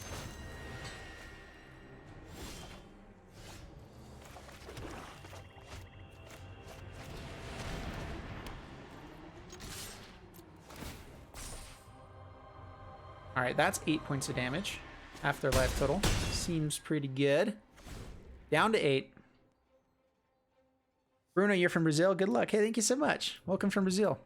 A: Alright, that's 8 points of damage. Half their life total. Seems pretty good. Down to 8. Bruno, you're from Brazil. Good luck. Hey, thank you so much. Welcome from Brazil.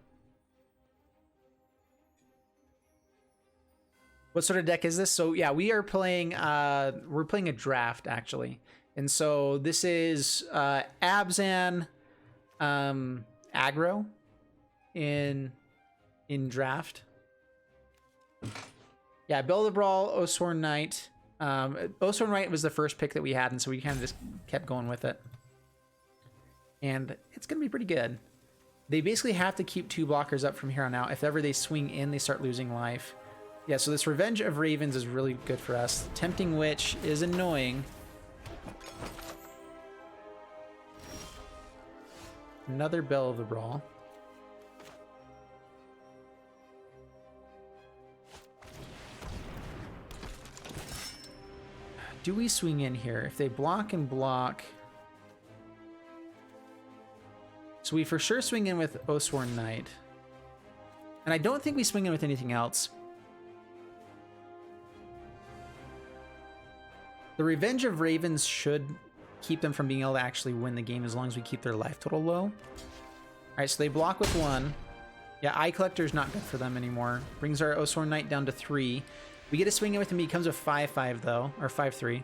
A: What sort of deck is this? So yeah, we are playing, we're playing a draft, actually. And so this is Abzan aggro in draft. Yeah, Build a Brawl, Oathsworn Knight. Oathsworn Knight was the first pick that we had, and so we kind of just kept going with it. And it's going to be pretty good. They basically have to keep 2 blockers up from here on out. If ever they swing in, they start losing life. Yeah, so this Revenge of Ravens is really good for us. Tempting Witch is annoying. Another Bell of the Brawl. Do we swing in here? If they block and block... So we for sure swing in with Oathsworn Knight. And I don't think we swing in with anything else. The Revenge of Ravens should keep them from being able to actually win the game as long as we keep their life total low. Alright, so they block with 1. Yeah, Eye Collector's not good for them anymore. Brings our Oathsworn Knight down to 3. We get to swing in with him. He becomes a 5-5 though, or 5-3.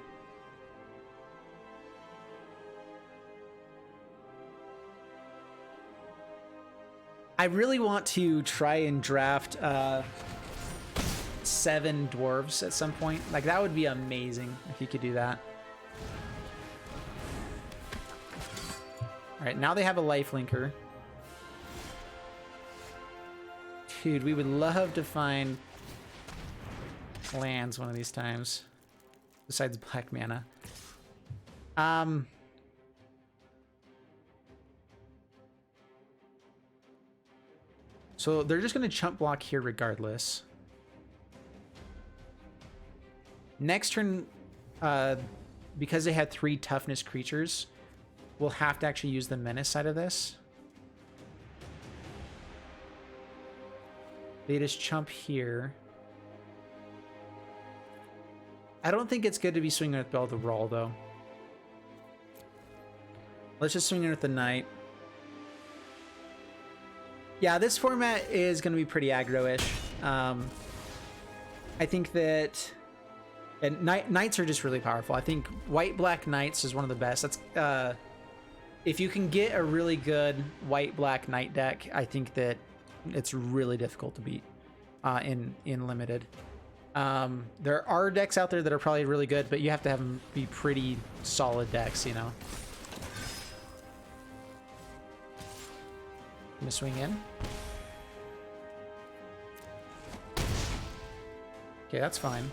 A: I really want to try and draft 7 dwarves at some point. Like, that would be amazing if you could do that. All right, now they have a lifelinker. Dude, we would love to find lands one of these times. Besides black mana. So they're just going to chump block here regardless. Next turn, because they had 3 toughness creatures, we'll have to actually use the menace side of this. They just chump here. I don't think it's good to be swinging with Bell of the Brawl, though. Let's just swing in with the Knight. Yeah, this format is going to be pretty aggro-ish. I think that... And Knights are just really powerful. I think White-Black Knights is one of the best. That's if you can get a really good White-Black Knight deck, I think that it's really difficult to beat in Limited. There are decks out there that are probably really good, but you have to have them be pretty solid decks, you know? I'm gonna swing in. Okay, that's fine.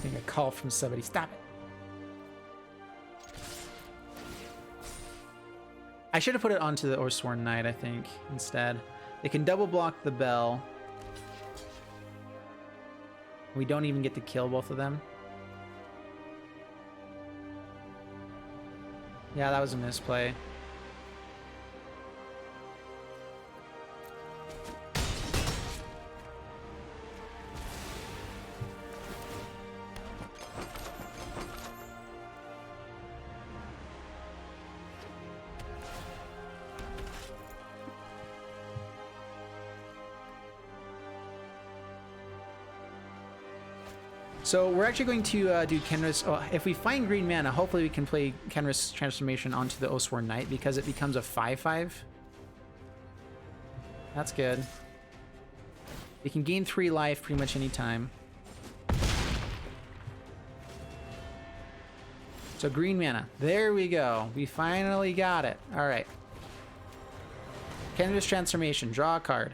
A: Getting a call from somebody. Stop it. I should have put it onto the Oathsworn Knight, I think, instead. They can double block the Bell. We don't even get to kill both of them. Yeah, that was a misplay. So we're actually going to do Kenris. Oh, if we find green mana, hopefully we can play Kenris Transformation onto the Oathsworn Knight because it becomes a 5/5. That's good. We can gain 3 life pretty much any time. So green mana. There we go. We finally got it. All right. Kenris Transformation. Draw a card.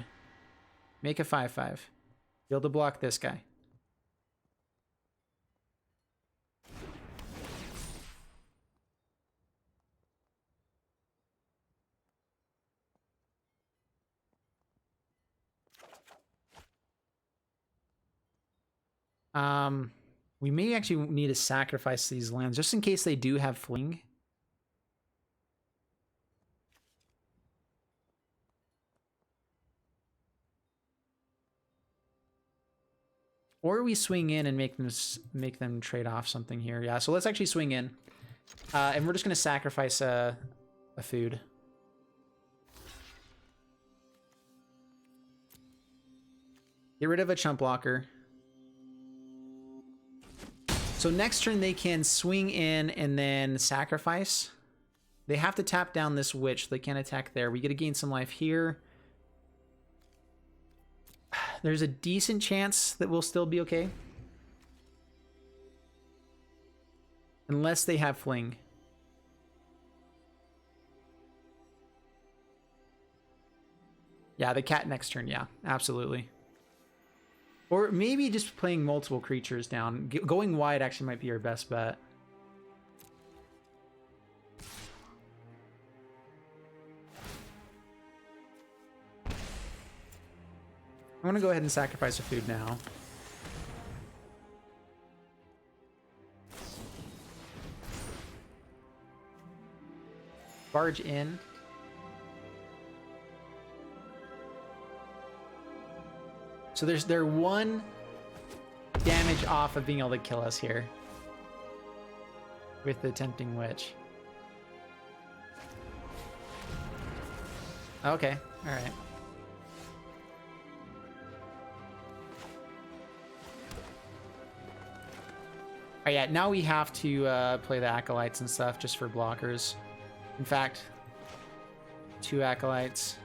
A: Make a 5/5. Be able to block this guy. We may actually need to sacrifice these lands just in case they do have fling. Or we swing in and make them trade off something here. Yeah, so let's actually swing in. And we're just going to sacrifice a food. Get rid of a chump blocker. So next turn they can swing in and then sacrifice. They have to tap down this witch. They can't attack there. We get to gain some life here. There's a decent chance that we'll still be okay. Unless they have fling. Yeah, the cat next turn. Yeah, absolutely. Or maybe just playing multiple creatures down. Going wide actually might be our best bet. I'm gonna go ahead and sacrifice a food now. Barge in. So they're 1 damage off of being able to kill us here with the Tempting Witch. Okay, all right. All right, yeah, now we have to play the Acolytes and stuff just for blockers. In fact, 2 Acolytes.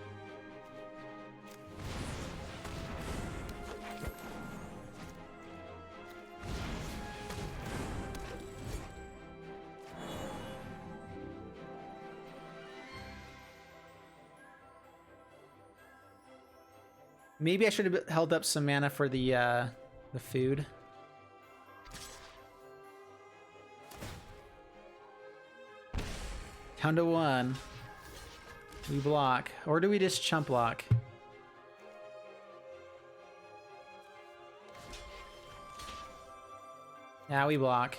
A: Maybe I should have held up some mana for the food. Down to 1. We block. Or do we just chump block? Yeah, we block.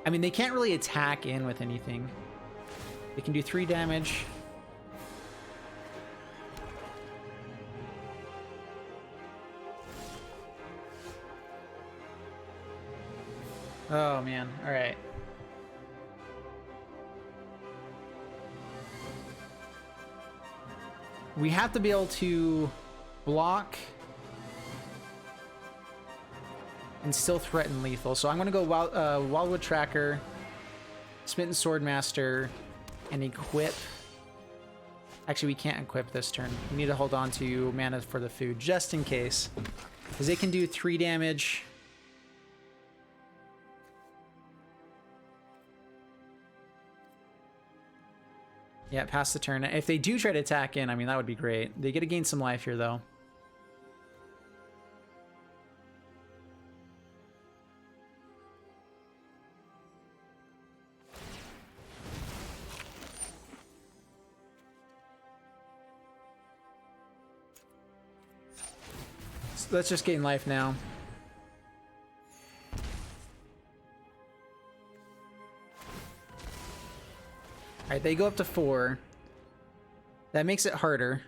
A: I mean, they can't really attack in with anything. They can do 3 damage. Oh man, all right. We have to be able to block and still threaten lethal. So I'm gonna go Wildwood Tracker, Smitten Swordmaster, and equip. Actually, we can't equip this turn. We need to hold on to mana for the food just in case, because they can do 3 damage. Yeah, pass the turn. If they do try to attack in, I mean, that would be great. They get to gain some life here, though. So let's just gain life now. Alright, they go up to 4. That makes it harder.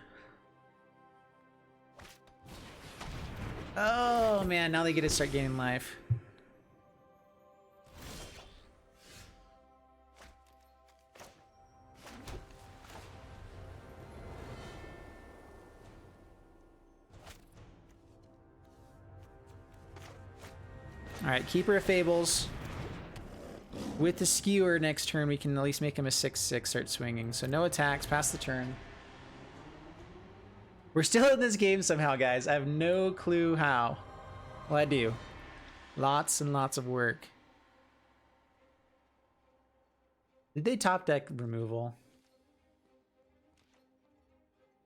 A: Oh man, now they get to start gaining life. Alright, Keeper of Fables. With the Skewer next turn, we can at least make him a 6/6, start swinging. So no attacks, pass the turn. We're still in this game somehow, guys. I have no clue how. Well, I do. Lots and lots of work. Did they top deck removal?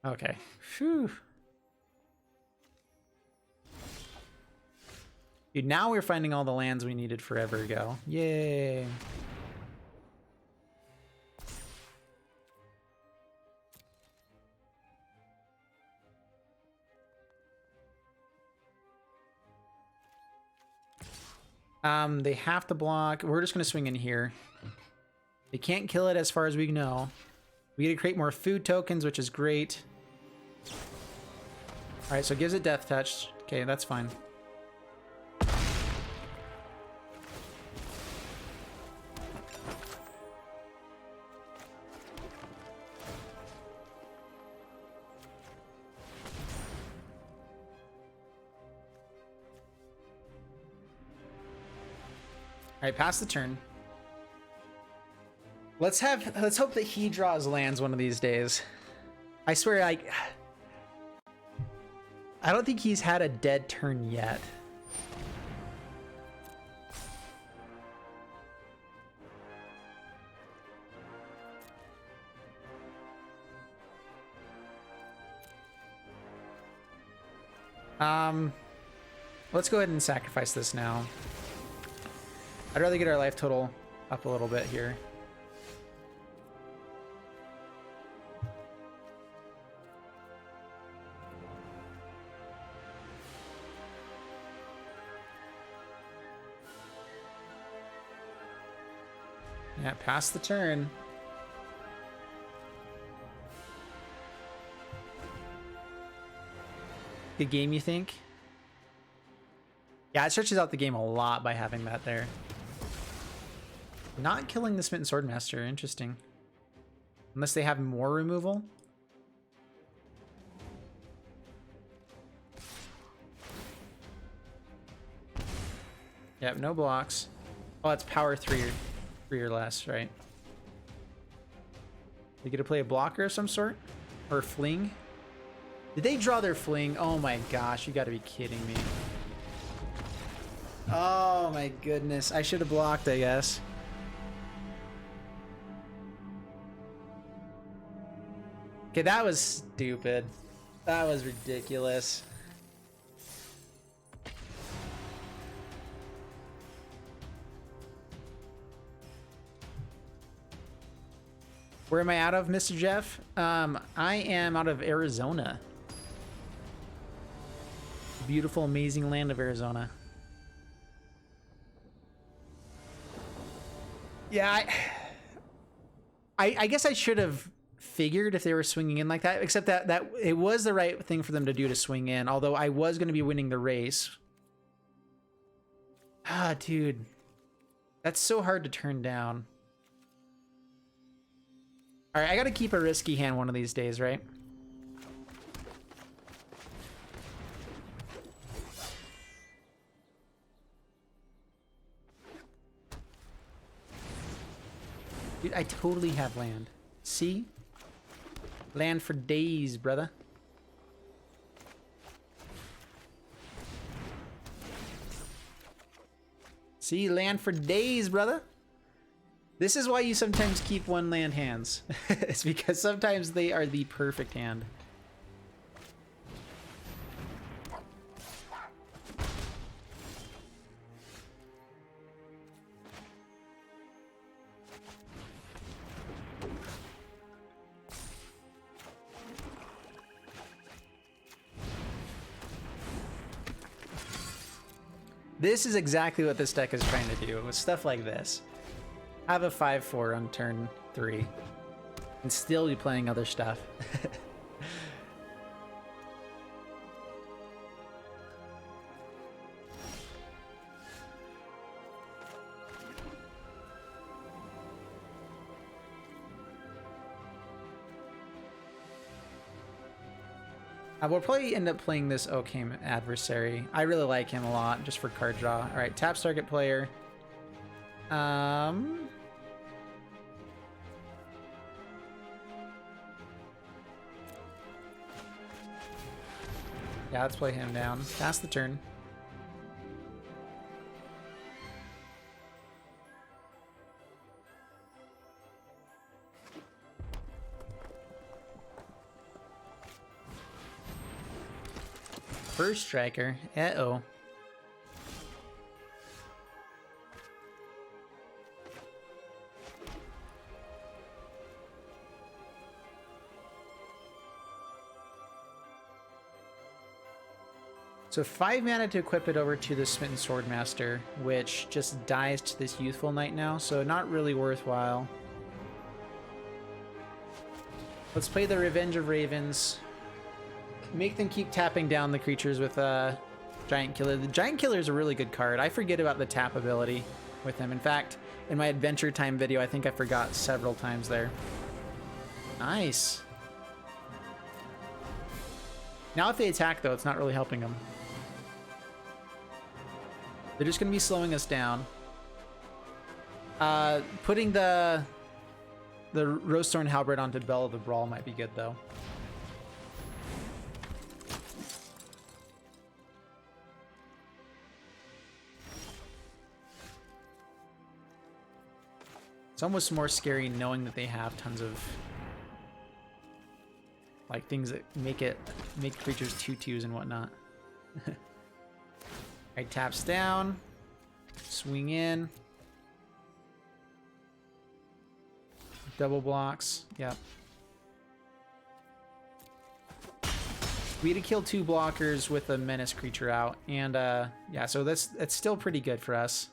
A: Okay. Phew. Dude, now we're finding all the lands we needed forever ago. Yay. They have to block. We're just going to swing in here. They can't kill it as far as we know. We get to create more food tokens, which is great. All right, so it gives it Death Touch. Okay, that's fine. All right, pass the turn. Let's hope that he draws lands one of these days. I swear, I don't think he's had a dead turn yet. Let's go ahead and sacrifice this now. I'd rather get our life total up a little bit here. Yeah, pass the turn. Good game, you think? Yeah, it stretches out the game a lot by having that there. Not killing the Smitten Swordmaster, interesting. Unless they have more removal. Yep, no blocks. Oh, it's power 3 or less, right? They get to play a blocker of some sort? Or fling? Did they draw their fling? Oh my gosh, you gotta be kidding me. Oh my goodness. I should have blocked, I guess. Okay, that was stupid. That was ridiculous. Where am I out of, Mr. Jeff? I am out of Arizona. Beautiful, amazing land of Arizona. Yeah, I guess I should have figured if they were swinging in like that, except that it was the right thing for them to do to swing in, although I was going to be winning the race. Ah, dude. That's so hard to turn down. All right, I got to keep a risky hand one of these days, right? Dude, I totally have land. See? Land for days, brother. See? Land for days, brother. This is why you sometimes keep one land hands. It's because sometimes they are the perfect hand. This is exactly what this deck is trying to do with stuff like this. Have a 5/4 on turn 3 and still be playing other stuff. We'll probably end up playing this Okame Adversary. I really like him a lot, just for card draw. All right, taps target player. Yeah, let's play him down. Pass the turn. First striker. Uh-oh. So 5 mana to equip it over to the Smitten Swordmaster, which just dies to this Youthful Knight now, so not really worthwhile. Let's play the Revenge of Ravens. Make them keep tapping down the creatures with Giant Killer. The Giant Killer is a really good card. I forget about the tap ability with him. In fact, in my Adventure Time video, I think I forgot several times there. Nice. Now if they attack, though, it's not really helping them. They're just going to be slowing us down. Putting the Rosethorn Halberd onto Bell of the Brawl might be good, though. It's almost more scary knowing that they have tons of like things that make creatures 2/2s and whatnot. Alright, taps down. Swing in. Double blocks. Yep. We had to kill 2 blockers with a menace creature out. And yeah, so that's still pretty good for us.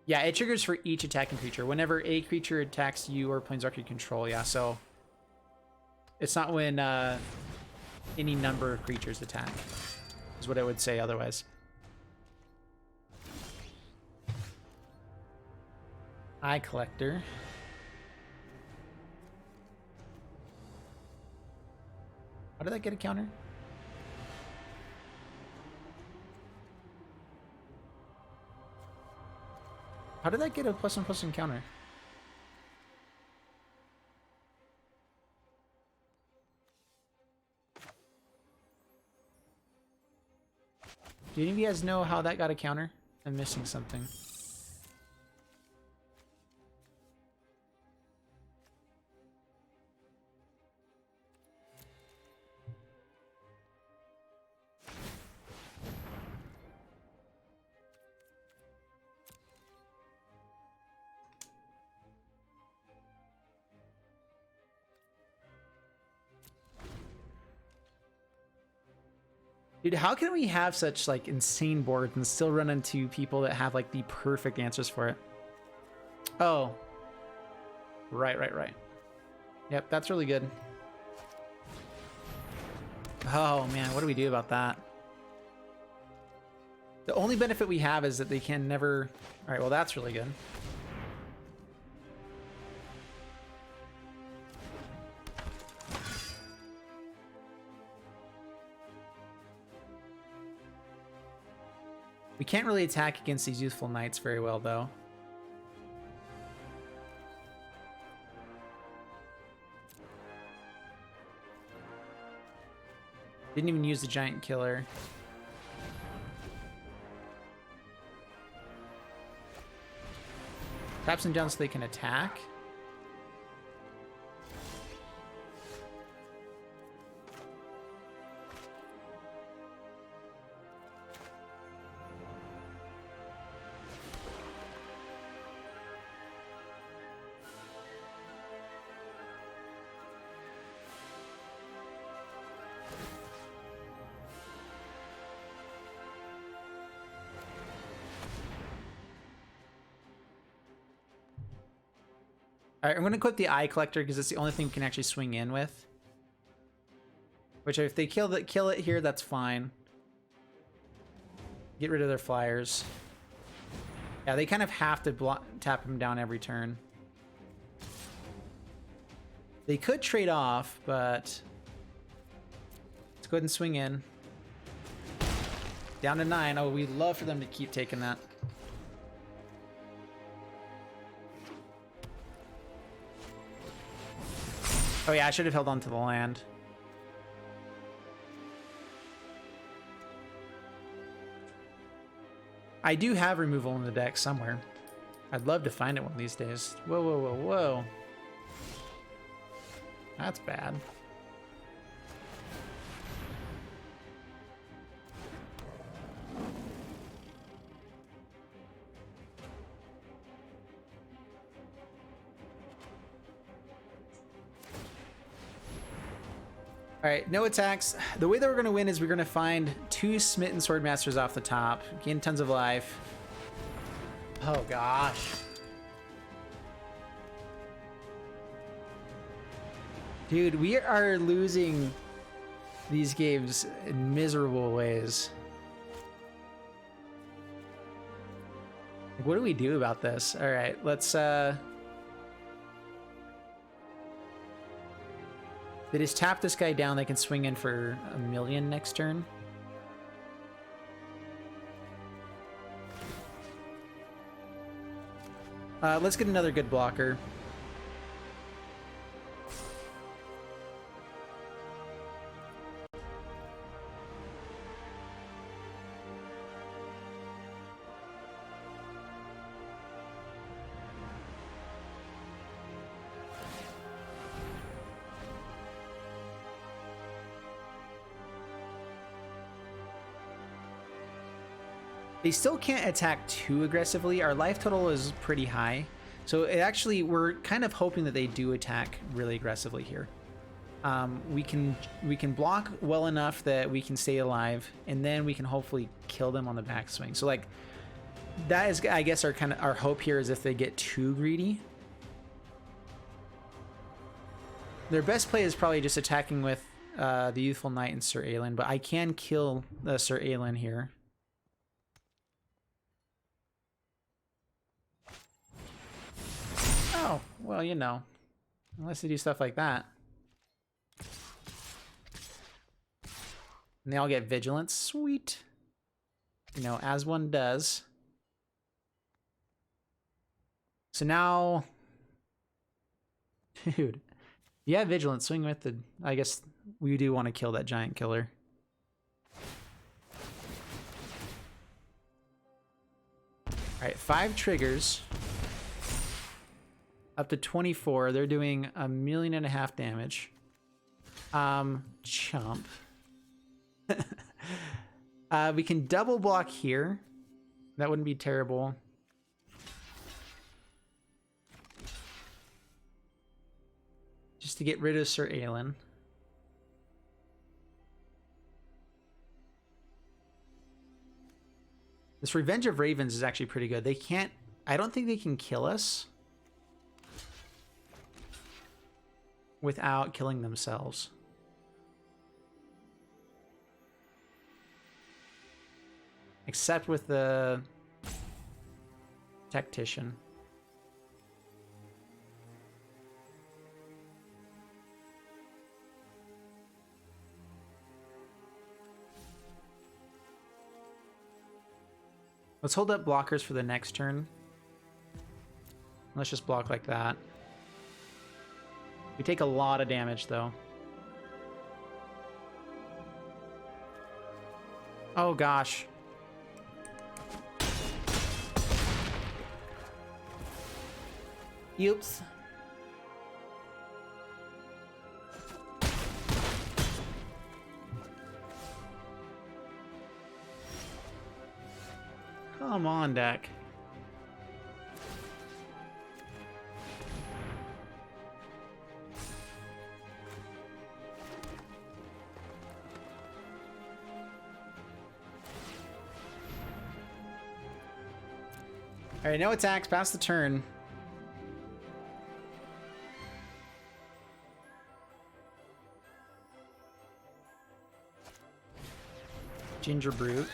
A: Yeah, it triggers for each attacking creature. Whenever a creature attacks you or Planeswalker you control, yeah, so it's not when any number of creatures attack, is what I would say otherwise. Eye Collector. How did that get a counter? How did that get a +1/+1 counter? Do any of you guys know how that got a counter? I'm missing something. Dude, how can we have such like insane boards and still run into people that have like the perfect answers for it? Oh. Right. Yep, that's really good. Oh man, what do we do about that? The only benefit we have is that they can never... Alright, well that's really good. We can't really attack against these Youthful Knights very well, though. Didn't even use the Giant Killer. Taps them down so they can attack. Alright, I'm going to equip the Eye Collector because it's the only thing we can actually swing in with. Which, if they kill it here, that's fine. Get rid of their flyers. Yeah, they kind of have to tap them down every turn. They could trade off, but... Let's go ahead and swing in. Down to 9. Oh, we'd love for them to keep taking that. Oh yeah, I should have held on to the land. I do have removal in the deck somewhere. I'd love to find it one of these days. Whoa. That's bad. Alright, no attacks. The way that we're going to win is we're going to find 2 Smitten Swordmasters off the top. Gain tons of life. Oh gosh. Dude, we are losing these games in miserable ways. Like, what do we do about this? Alright, let's They just tap this guy down, they can swing in for 1,000,000 next turn. Let's get another good blocker. They still can't attack too aggressively. Our life total is pretty high. So it actually, we're kind of hoping that they do attack really aggressively here. We can block well enough that we can stay alive, and then we can hopefully kill them on the backswing. So like that is, I guess, our hope here is if they get too greedy. Their best play is probably just attacking with the Youthful Knight and Sir Aelin, but I can kill the Sir Aelin here. Oh, well, you know, unless they do stuff like that. And they all get vigilance. Sweet. You know, as one does. So now, dude, yeah, vigilance. Swing with the, I guess we do want to kill that giant killer. All right, 5 triggers. Up to 24. They're doing 1.5 million damage. Chump. We can double block here. That wouldn't be terrible. Just to get rid of Sir Aelin. This Revenge of Ravens is actually pretty good. They can't, I don't think they can kill us without killing themselves. Except with the Tactician. Let's hold up blockers for the next turn. Let's just block like that. We take a lot of damage, though. Oh, gosh. Oops. Come on, deck. All right, no attacks past the turn. Ginger Brute.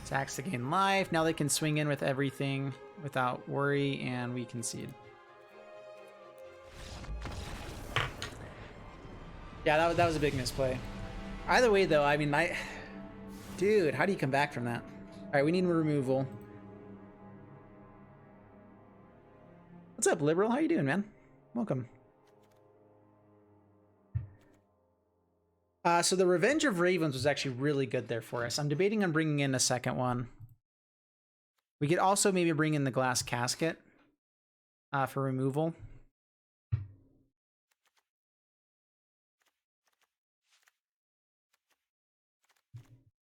A: Attacks to gain life. Now they can swing in with everything without worry, and we concede. Yeah, that was a big misplay. Either way, though, I mean, dude, how do you come back from that? All right, we need removal. What's up, Liberal? How you doing, man? Welcome. So the Revenge of Ravens was actually really good there for us. I'm debating on bringing in a second one. We could also maybe bring in the Glass Casket for removal.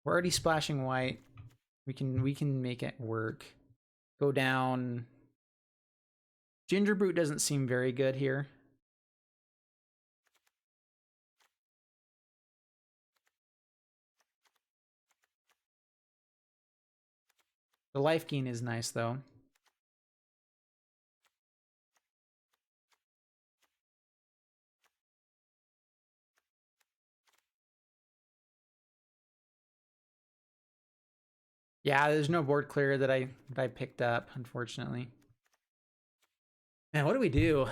A: We're already splashing white. We can make it work. Go down. Ginger Brute doesn't seem very good here. The life gain is nice, though. Yeah, there's no board clear that I picked up, unfortunately. Man, what do we do?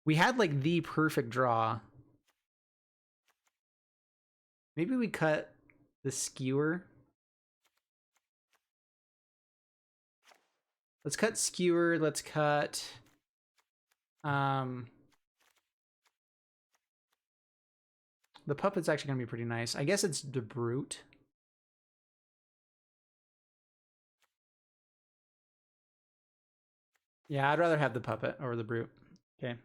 A: We had like the perfect draw. Maybe we cut the Skewer. Let's cut Skewer. Let's cut the Puppet's actually gonna be pretty nice. I guess it's the Brute. Yeah, I'd rather have the Puppet over the Brute. Okay.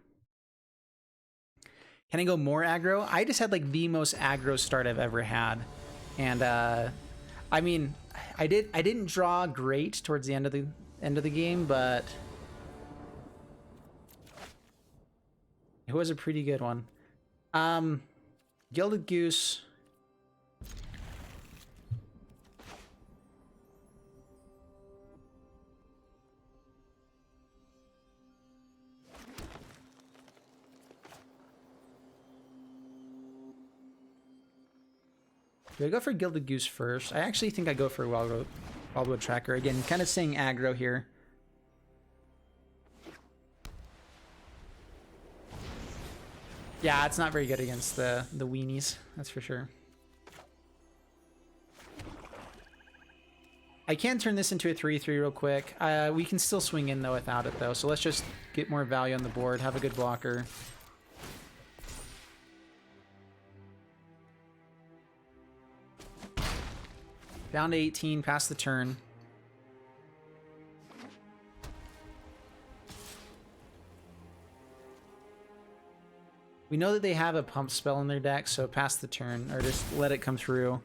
A: Can I go more aggro? I just had like the most aggro start I've ever had. And I mean, I didn't draw great towards the end of the game, but it was a pretty good one. Gilded Goose. Do I go for Gilded Goose first? I actually think I go for Wildwood Tracker. Again, kind of saying aggro here. Yeah, it's not very good against the weenies, that's for sure. I can turn this into a 3/3 real quick. We can still swing in though without it though, so let's just get more value on the board, have a good blocker. Down to 18, past the turn. We know that they have a pump spell in their deck, so past the turn, or just let it come through.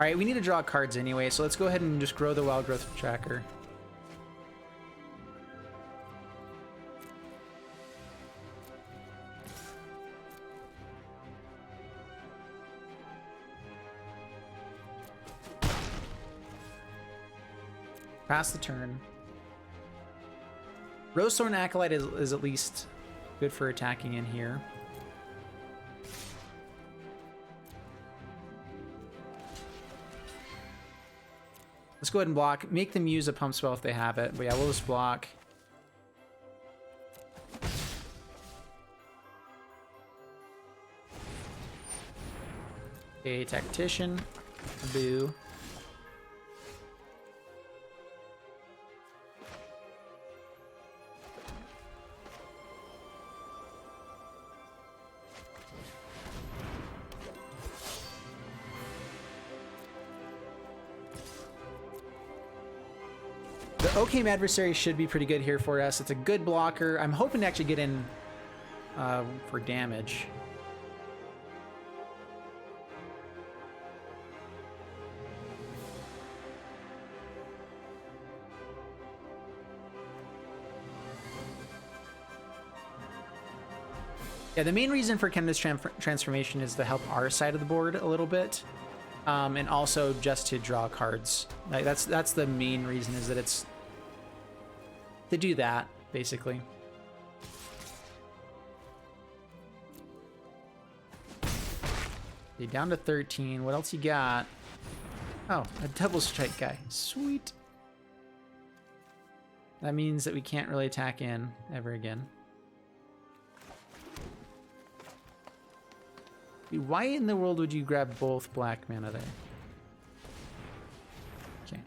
A: All right, we need to draw cards anyway, so let's go ahead and just grow the Wild Growth Tracker. Pass the turn. Rosethorn Acolyte is at least good for attacking in here. Let's go ahead and block. Make them use a pump spell if they have it. But yeah, we'll just block. A Tactician. Boo. The Occam Adversary should be pretty good here for us. It's a good blocker. I'm hoping to actually get in for damage. Yeah, the main reason for Chemist Transformation is to help our side of the board a little bit. And also just to draw cards. Like that's the main reason, is that it's to do that, basically. Okay, down to 13. What else you got? Oh, a double strike guy. Sweet. That means that we can't really attack in ever again. Dude, why in the world would you grab both black mana there? Okay.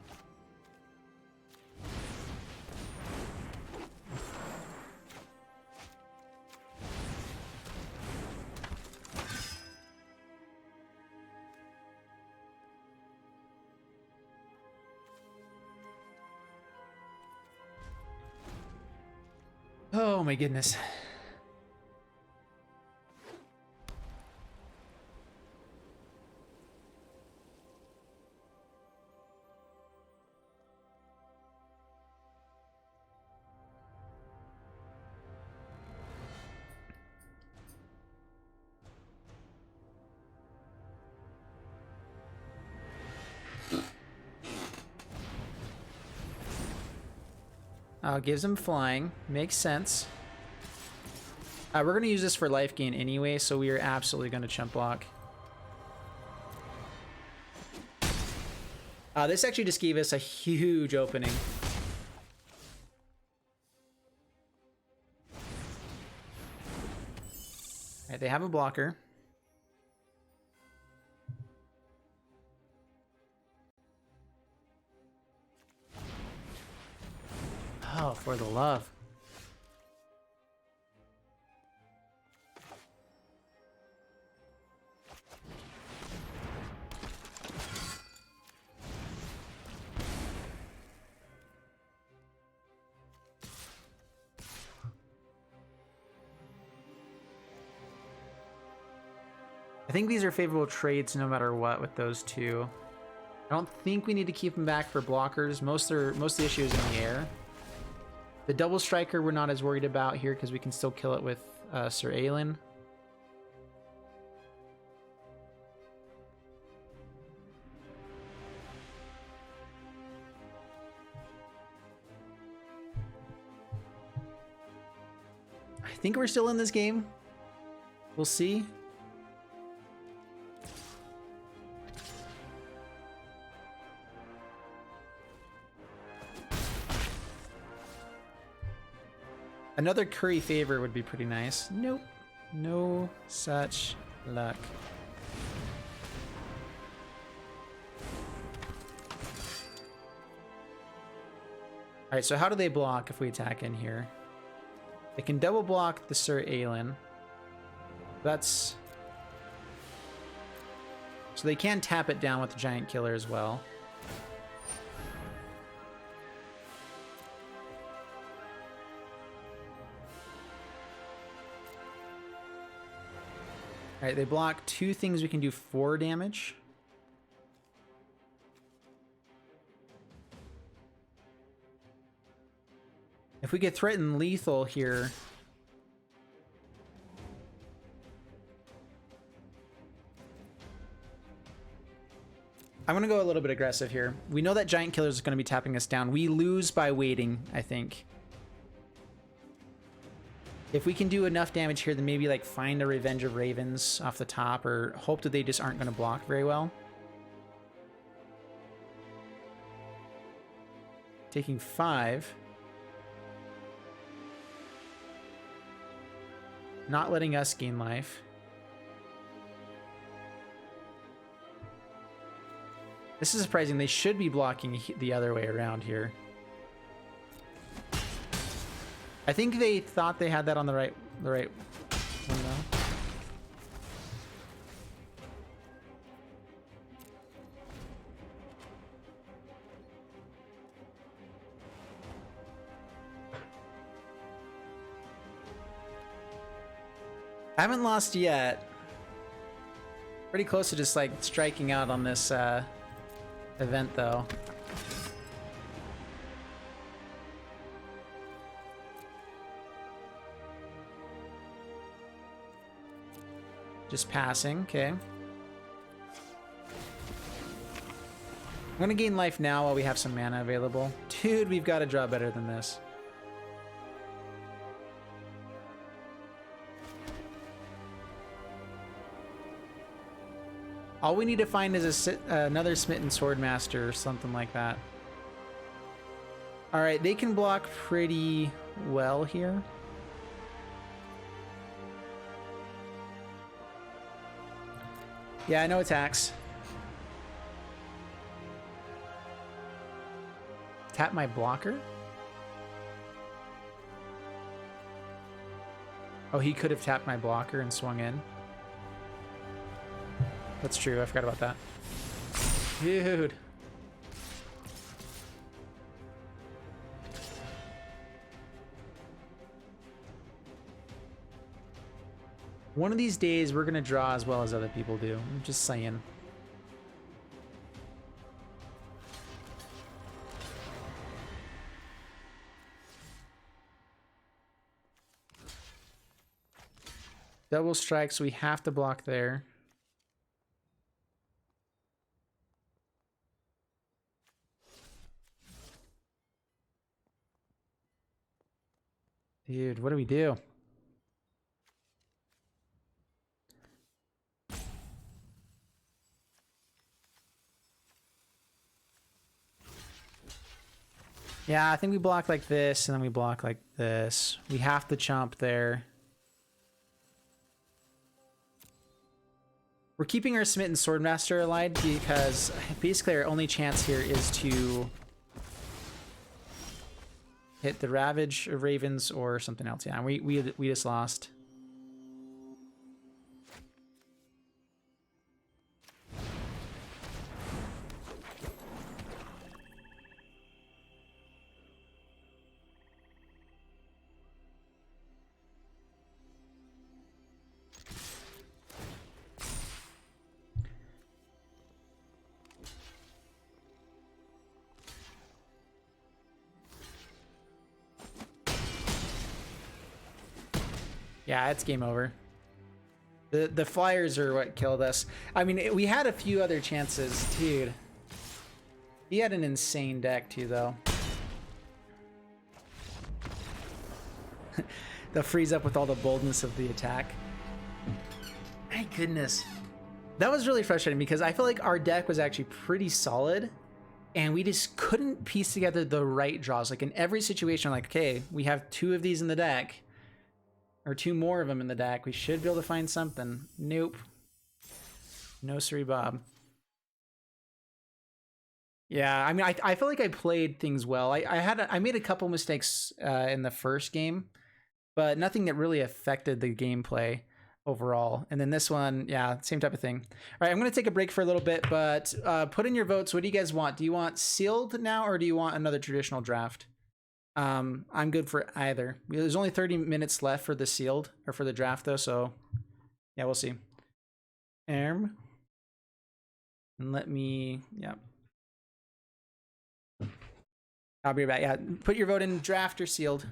A: Oh my goodness. Gives him flying. Makes sense. We're going to use this for life gain anyway, so we are absolutely going to chump block. This actually just gave us a huge opening. Alright, they have a blocker. Oh, for the love. I think these are favorable trades no matter what with those two. I don't think we need to keep them back for blockers. Most of the issue is in the air. The double striker we're not as worried about here because we can still kill it with Sir Aelin. I think we're still in this game. We'll see. Another curry favor would be pretty nice. Nope. No such luck. Alright, so how do they block if we attack in here? They can double block the Sir Aelin. That's... So they can tap it down with the Giant Killer as well. Alright, they block two things we can do 4 damage. If we get threatened lethal here... I'm going to go a little bit aggressive here. We know that Giant Killer is going to be tapping us down. We lose by waiting, I think. If we can do enough damage here, then maybe like find a Revenge of Ravens off the top, or hope that they just aren't going to block very well. Taking 5. Not letting us gain life. This is surprising. They should be blocking the other way around here. I think they thought they had that on the right one though. I haven't lost yet. Pretty close to just like striking out on this event though. Just passing, okay. I'm gonna gain life now while we have some mana available. Dude, we've got to draw better than this. All we need to find is another Smitten Swordmaster or something like that. Alright, they can block pretty well here. Yeah, I know attacks. Tap my blocker? Oh, he could have tapped my blocker and swung in. That's true, I forgot about that. Dude. One of these days, we're going to draw as well as other people do. I'm just saying. Double strike, so we have to block there. Dude, what do we do? Yeah, I think we block like this, and then we block like this. We have to chomp there. We're keeping our Smitten Swordmaster alive because basically our only chance here is to hit the Ravage of Ravens or something else. Yeah, we just lost. Yeah, it's game over. The flyers are what killed us. I mean, we had a few other chances, dude. He had an insane deck too, though. They'll freeze up with all the boldness of the attack. My goodness. That was really frustrating because I feel like our deck was actually pretty solid and we just couldn't piece together the right draws. Like in every situation, like, okay, we have 2 of these in the deck or 2 more of them in the deck. We should be able to find something. Nope. No siree, Bob. Yeah, I mean, I feel like I played things well. I made a couple mistakes in the first game, but nothing that really affected the gameplay overall. And then this one, yeah, same type of thing. All right, I'm going to take a break for a little bit, but put in your votes. What do you guys want? Do you want sealed now, or do you want another traditional draft? I'm good for either. There's only 30 minutes left for the sealed, or for the draft, though, so yeah, we'll see. And let me, yeah. I'll be right back. Yeah, put your vote in draft or sealed.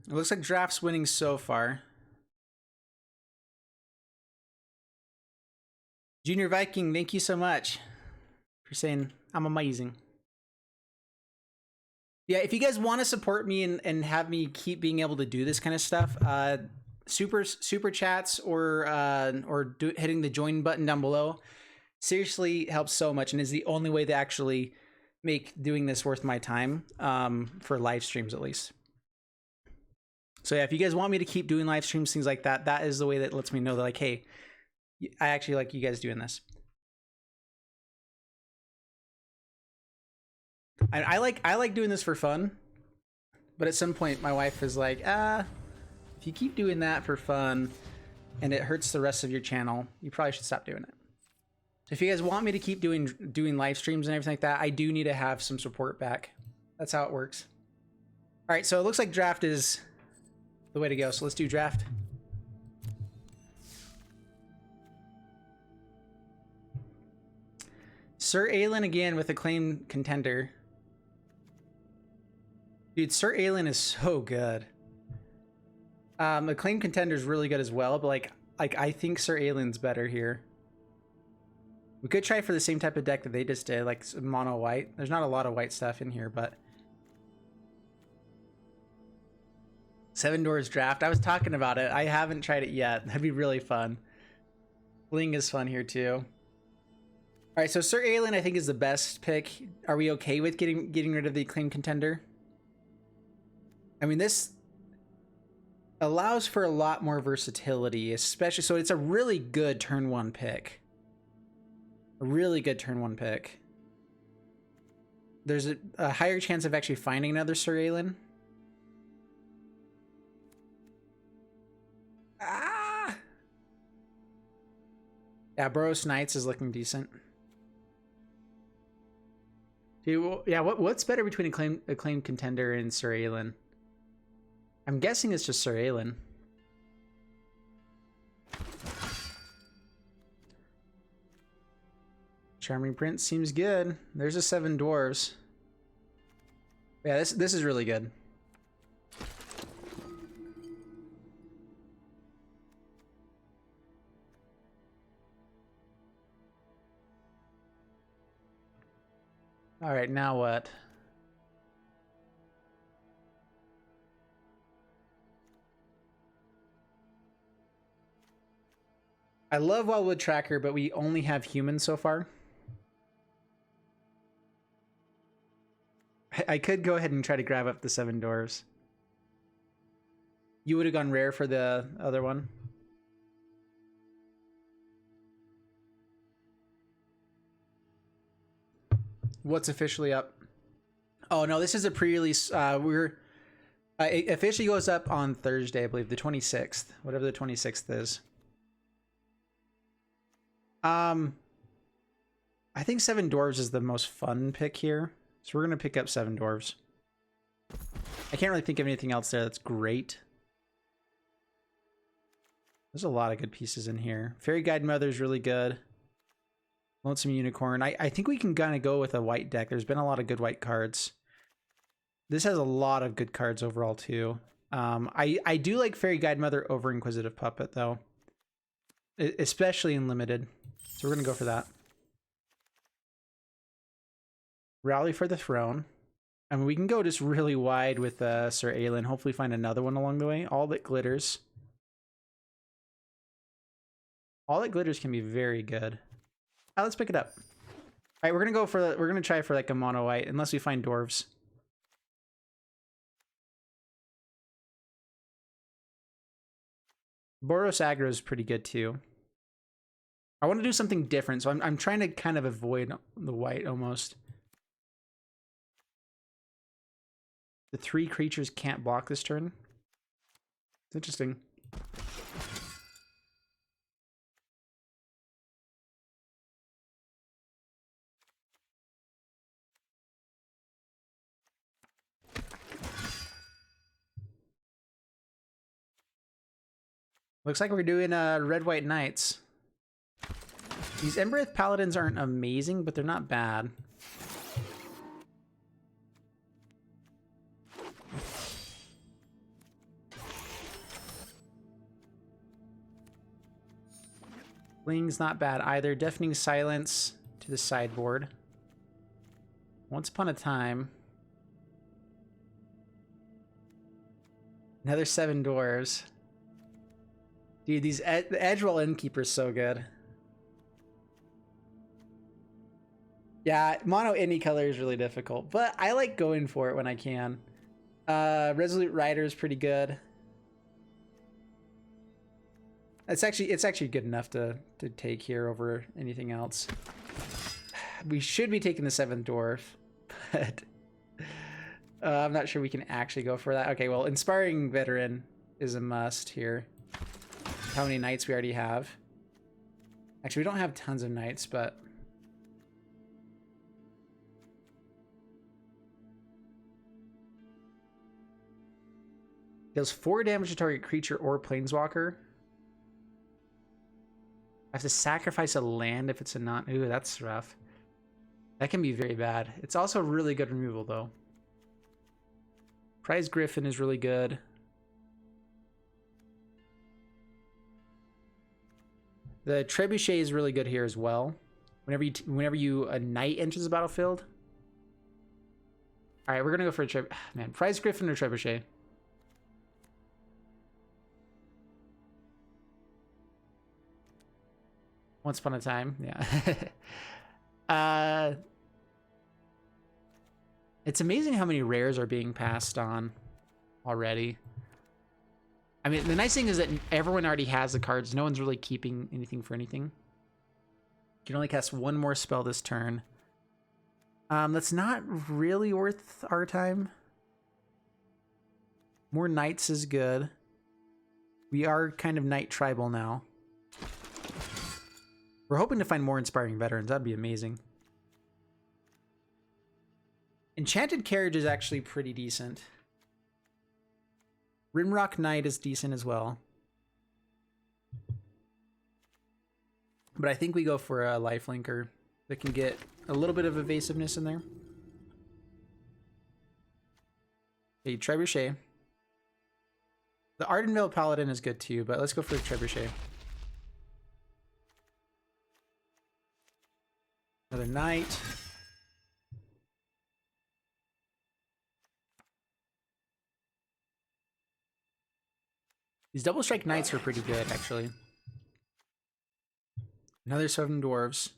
A: It looks like draft's winning so far. Junior Viking, thank you so much for saying I'm amazing. Yeah, if you guys want to support me and have me keep being able to do this kind of stuff, super chats or hitting the join button down below seriously helps so much and is the only way to actually make doing this worth my time, for live streams at least. So yeah, if you guys want me to keep doing live streams, things like that, that is the way that lets me know that, like, hey, I actually like you guys doing this. I like doing this for fun, but at some point my wife is like, if you keep doing that for fun and it hurts the rest of your channel, you probably should stop doing it. If you guys want me to keep doing live streams and everything like that, I do need to have some support back. That's how it works. All right, so it looks like draft is the way to go. So let's do draft. Sir Aelin again with Acclaimed Contender. Dude, Sir Aelin is so good. Acclaimed Contender is really good as well, but like I think Sir Aelin's better here. We could try for the same type of deck that they just did, like mono white. There's not a lot of white stuff in here, but 7 Doors draft. I was talking about it. I haven't tried it yet. That'd be really fun. Bling is fun here too. All right, so Sir Aelin I think is the best pick. Are we okay with getting rid of the Acclaimed Contender? I mean, this allows for a lot more versatility, especially, so it's a really good turn 1 pick. A really good turn 1 pick. There's a higher chance of actually finding another Sir Aelin. Ah! Yeah, Boros Knights is looking decent. Dude, well, yeah, what's better between Acclaimed Contender and Sir Aelin? I'm guessing it's just Sir Aelin. Charming Prince seems good. There's a 7 dwarves. Yeah, this is really good. All right, now what? I love Wildwood Tracker, but we only have humans so far. I could go ahead and try to grab up the 7 dwarves. You would have gone rare for the other one. What's officially up? Oh no, this is a pre-release. It officially goes up on Thursday, I believe, the 26th, whatever the 26th is. I think 7 dwarves is the most fun pick here, so we're gonna pick up 7 dwarves. I can't really think of anything else there that's great. There's a lot of good pieces in here. Fairy Guide Mother is really good. Lonesome Unicorn. I think we can kind of go with a white deck. There's been a lot of good white cards. This has a lot of good cards overall too. I do like Fairy Guide Mother over Inquisitive Puppet though, especially in limited. So we're gonna go for that. Rally for the Throne. I mean, we can go just really wide with Sir Aelin. Hopefully find another one along the way. All That Glitters. All That Glitters can be very good. Let's pick it up. All right, we're gonna try for like a mono white unless we find dwarves. Boros aggro is pretty good too. I want to do something different, so I'm trying to kind of avoid the white almost. The 3 creatures can't block this turn. It's interesting. Looks like we're doing Red White Knights. These Embereth Paladins aren't amazing, but they're not bad. Fling's not bad either. Deafening Silence to the sideboard. Once Upon a Time. Another 7 dwarves. Dude, the Edgewall Innkeeper is so good. Yeah, mono any color is really difficult, but I like going for it when I can. Resolute Rider is pretty good. It's actually good enough to take here over anything else. We should be taking the 7th dwarf, but I'm not sure we can actually go for that. Okay, well, Inspiring Veteran is a must here. How many knights we already have? Actually, we don't have tons of knights, but deals 4 damage to target creature or planeswalker. I have to sacrifice a land if it's a non. Ooh, that's rough. That can be very bad. It's also really good removal though. Prize Griffin is really good. The Trebuchet is really good here as well. Whenever a knight enters the battlefield. All right, we're gonna go for a man. Prize Griffin or Trebuchet. Once Upon a Time, yeah. It's amazing how many rares are being passed on already. I mean, the nice thing is that everyone already has the cards. No one's really keeping anything for anything. You can only cast 1 more spell this turn. That's not really worth our time. More knights is good. We are kind of knight tribal now. We're hoping to find more Inspiring Veterans. That'd be amazing. Enchanted Carriage is actually pretty decent. Rimrock Knight is decent as well. But I think we go for a Lifelinker that can get a little bit of evasiveness in there. Okay, Trebuchet. The Ardenvale Paladin is good too, but let's go for the Trebuchet. Another Knight. These double strike Knights are pretty good, actually. Another 7 Dwarves.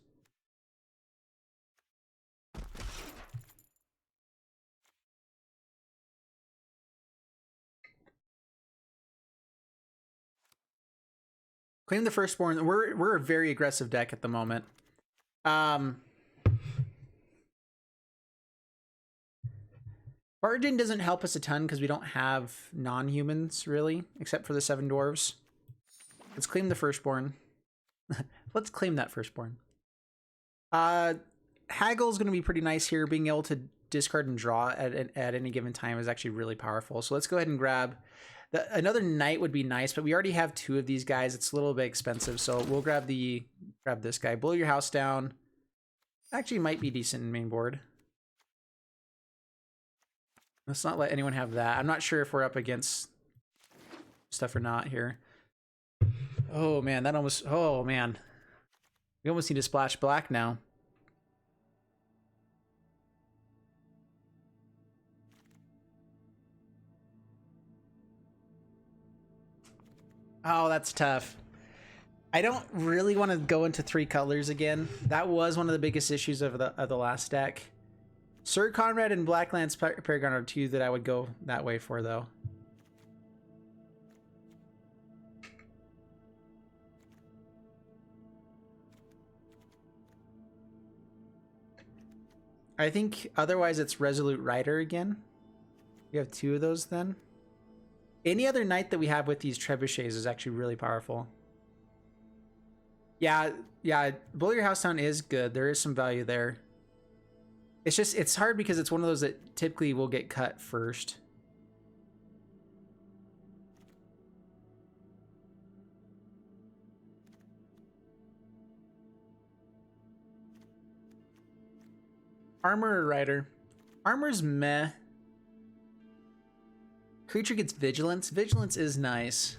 A: Claim the Firstborn. We're a very aggressive deck at the moment. Bargain doesn't help us a ton because we don't have non-humans, really, except for the 7 Dwarves. Let's claim the Firstborn. Let's claim that Firstborn. Haggle's going to be pretty nice here. Being able to discard and draw at any given time is actually really powerful. So let's go ahead and grab... Another Knight would be nice, but we already have 2 of these guys. It's a little bit expensive, so we'll grab this guy. Blow your house down. Actually might be decent in main board. Let's not let anyone have that. I'm not sure if we're up against stuff or not here. Oh man, that almost... Oh man. We almost need to splash black now. Oh, that's tough. I don't really want to go into 3 colors again. That was one of the biggest issues of the last deck. Sir Conrad and Blacklands Paragon are 2 that I would go that way for, though. I think otherwise it's Resolute Rider again. We have 2 of those then. Any other Knight that we have with these Trebuchets is actually really powerful. Yeah, Blow Your House Down is good. There is some value there. It's just, it's hard because it's one of those that typically will get cut first. Armor or Rider? Armor's meh. Creature gets Vigilance. Vigilance is nice.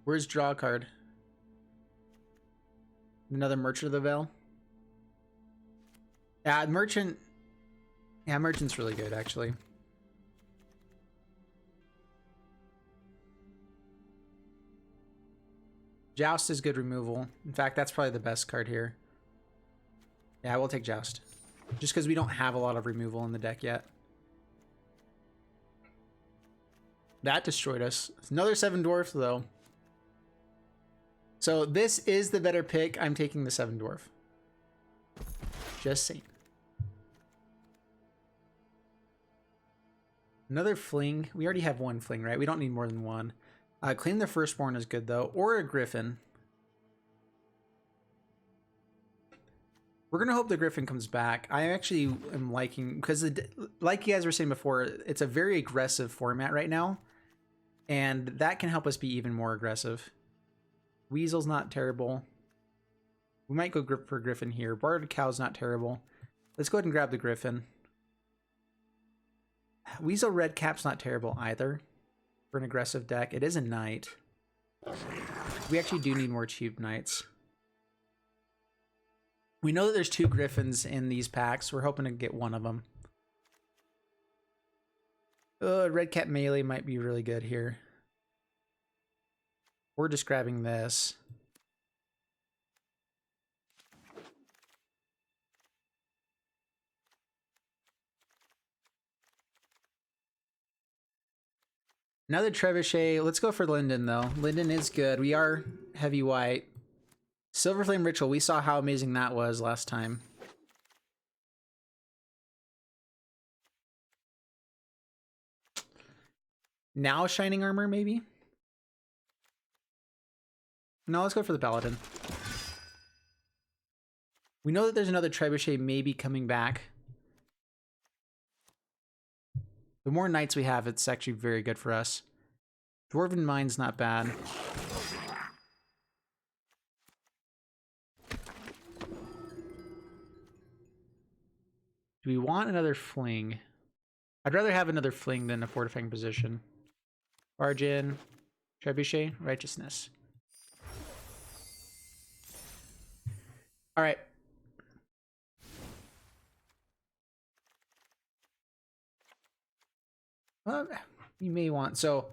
A: Where's draw a card? Another Merchant of the Veil. Yeah, Merchant. Yeah, Merchant's really good, actually. Joust is good removal. In fact, that's probably the best card here. Yeah, we'll take Joust. Just because we don't have a lot of removal in the deck yet. That destroyed us. Another 7 Dwarf, though. So this is the better pick. I'm taking the 7 Dwarf. Just saying. Another Fling. We already have 1 Fling, right? We don't need more than 1. Claim the Firstborn is good, though. Or a Griffin. We're going to hope the Griffin comes back. I actually am liking... Because, like you guys were saying before, it's a very aggressive format right now. And that can help us be even more aggressive. Weasel's not terrible. We might go for Griffin here. Barded Cow's not terrible. Let's go ahead and grab the Griffin. Weasel Red Cap's not terrible either. For an aggressive deck. It is a Knight. We actually do need more cheap Knights. We know that there's 2 Griffins in these packs. We're hoping to get 1 of them. Red Cap Melee might be really good here. We're just grabbing this. Another Trebuchet. Let's go for Linden, though. Linden is good. We are heavy white. Silverflame Ritual. We saw how amazing that was last time. Now Shining Armor, maybe? No, let's go for the Paladin. We know that there's another Trebuchet maybe coming back. The more Knights we have, it's actually very good for us. Dwarven Mine's not bad. Do we want another fling? I'd rather have another fling than a fortifying position. Barge in. Trebuchet. Righteousness. Alright. Well, you may want... So,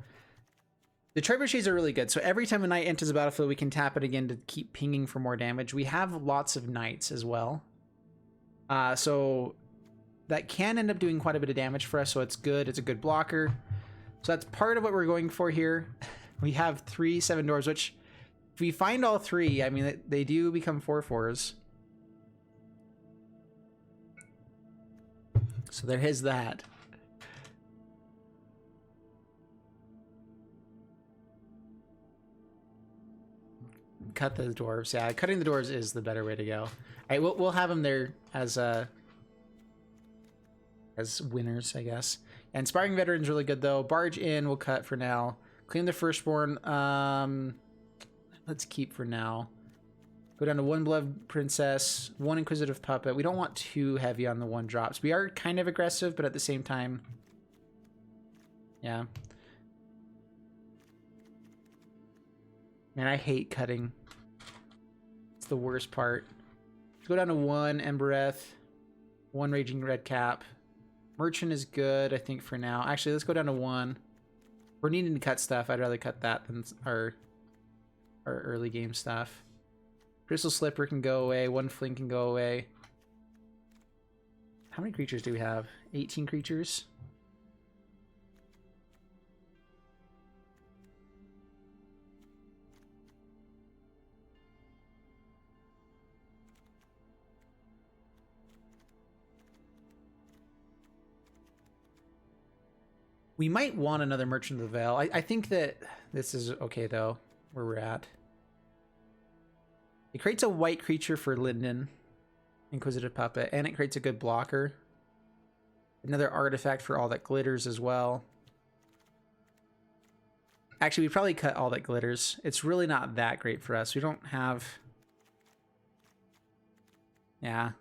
A: the trebuchets are really good. So every time a knight enters the battlefield, we can tap it again to keep pinging for more damage. We have lots of knights as well. So that can end up doing quite a bit of damage for us, so it's good. It's a good blocker. So that's part of what we're going for here. We have 3 7 dwarves, which if we find all 3, I mean, they do become 4/4s. So there is that. Cut the dwarves. Yeah, cutting the dwarves is the better way to go. All right, we'll have them there as winners, I guess. And Inspiring Veteran's really good though. Barge in, we'll cut for now. Claim the Firstborn. Let's keep for now. Go down to 1 Blood Princess, 1 Inquisitive Puppet. We don't want too heavy on the 1 drops. We are kind of aggressive, but at the same time, yeah. Man, I hate cutting. It's the worst part. Let's go down to 1 Embereth, 1 Raging Redcap. Merchant is good, I think, for now. Actually, let's go down to 1. We're needing to cut stuff. I'd rather cut that than our early game stuff. Crystal Slipper can go away. 1 Fling can go away. How many creatures do we have? 18 creatures? We might want another Merchant of the Veil. I think that this is okay, though, where we're at. It creates a white creature for Linden, Inquisitive Puppet, and it creates a good blocker. Another artifact for All That Glitters as well. Actually, we probably cut All That Glitters. It's really not that great for us. We don't have... Yeah.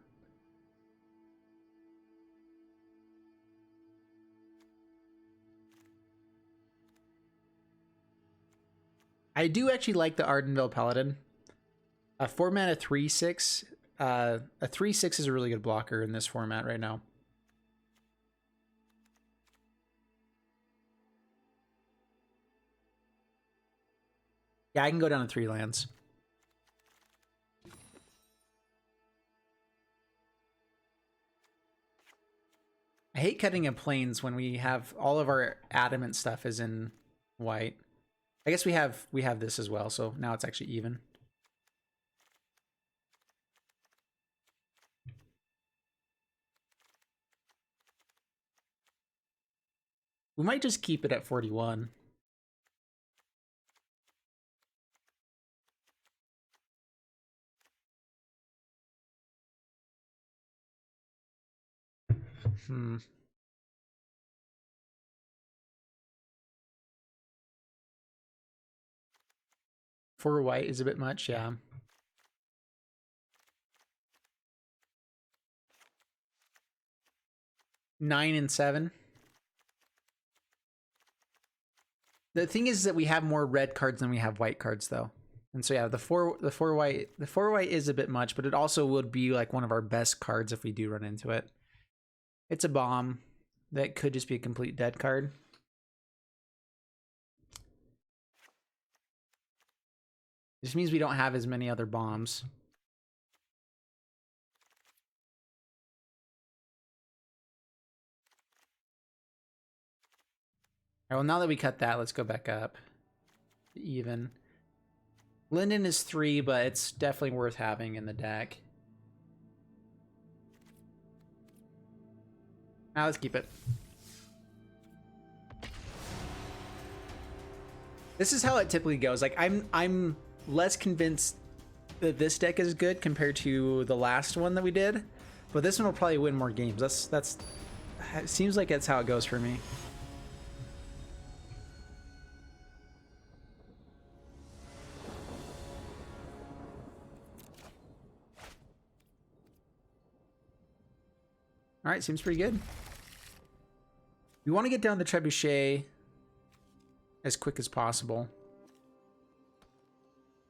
A: I do actually like the Ardenvale Paladin. A 4-mana 3/6. A 3/6 is a really good blocker in this format right now. Yeah, I can go down to 3 lands. I hate cutting in plains when we have all of our adamant stuff is in white. I guess we have this as well, so now it's actually even. We might just keep it at 41. Hmm. 4 white is a bit much, yeah. Nine and 7. The thing is that we have more red cards than we have white cards, though. And so yeah, the four white is a bit much, but it also would be like one of our best cards if we do run into it. It's a bomb that could just be a complete dead card. This means we don't have as many other bombs. All right, well, now that we cut that, let's go back up to even. Linden is 3, but it's definitely worth having in the deck. Now let's keep it. This is how it typically goes. Like I'm less convinced that this deck is good compared to the last one that we did, but this one will probably win more games. That's it seems like that's how it goes for me. All right, seems pretty good. We want to get down the Trebuchet as quick as possible.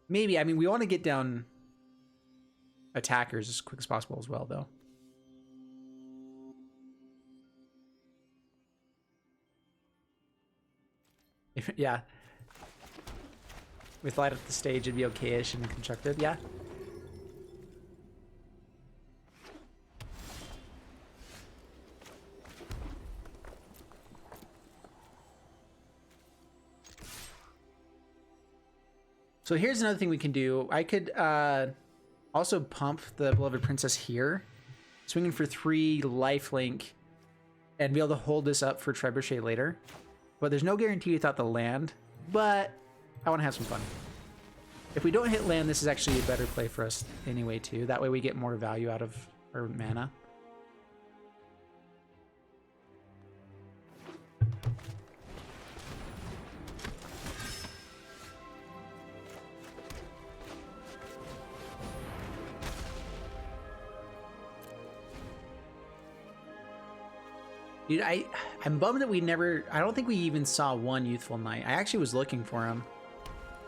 A: Maybe, I mean, we want to get down attackers as quick as possible as well, though. Yeah. With light up the stage, it'd be okay-ish and constructive, yeah. So here's another thing we can do. I could also pump the Beloved Princess here, swinging for 3 lifelink, and be able to hold this up for Trebuchet later. But there's no guarantee without the land, but I want to have some fun. If we don't hit land, this is actually a better play for us anyway, too. That way we get more value out of our mana. Dude, I'm bummed that we never... I don't think we even saw one Youthful Knight. I actually was looking for him.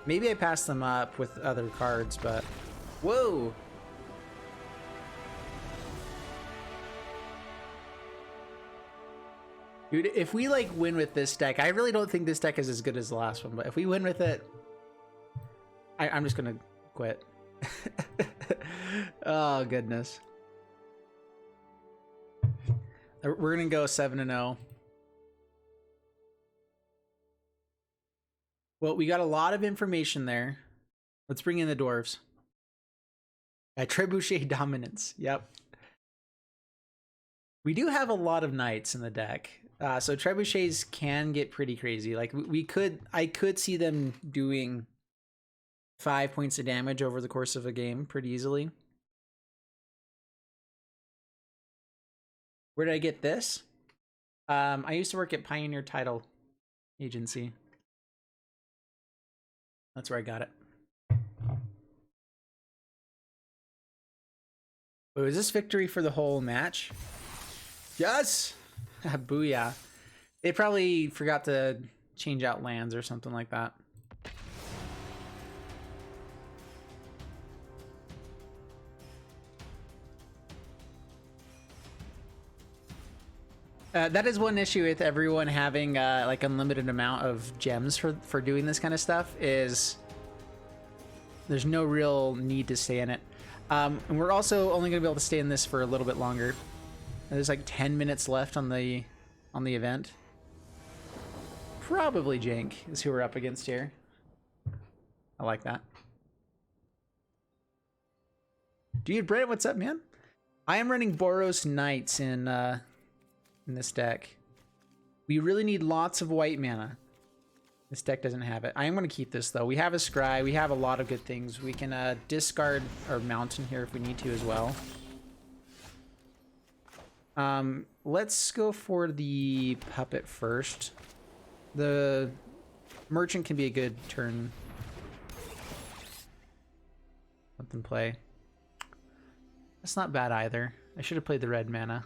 A: Maybe I passed them up with other cards, but... Whoa! Dude, if we, like, win with this deck... I really don't think this deck is as good as the last one, but if we win with it... I'm just gonna quit. Oh, goodness. We're gonna go 7-0. Well, we got a lot of information there. Let's bring in the dwarves. Trebuchet Dominance. Yep. We do have a lot of knights in the deck. So trebuchets can get pretty crazy. Like I could see them doing 5 points of damage over the course of a game pretty easily. Where did I get this? I used to work at Pioneer Title Agency. That's where I got it. Wait, was this victory for the whole match? Yes! Booyah. They probably forgot to change out lands or something like that. That is one issue with everyone having like unlimited amount of gems for doing this kind of stuff is there's no real need to stay in it. And we're also only going to be able to stay in this for a little bit longer. There's like 10 minutes left on the event. Probably Jank is who we're up against here. I like that. Dude, Brent, what's up, man? I am running Boros Knights in this deck. We really need lots of white mana. This deck doesn't have it. I am going to keep this, though. We have a Scry. We have a lot of good things. We can discard our Mountain here if we need to as well. Let's go for the Puppet first. The Merchant can be a good turn. Something play. That's not bad either. I should have played the red mana.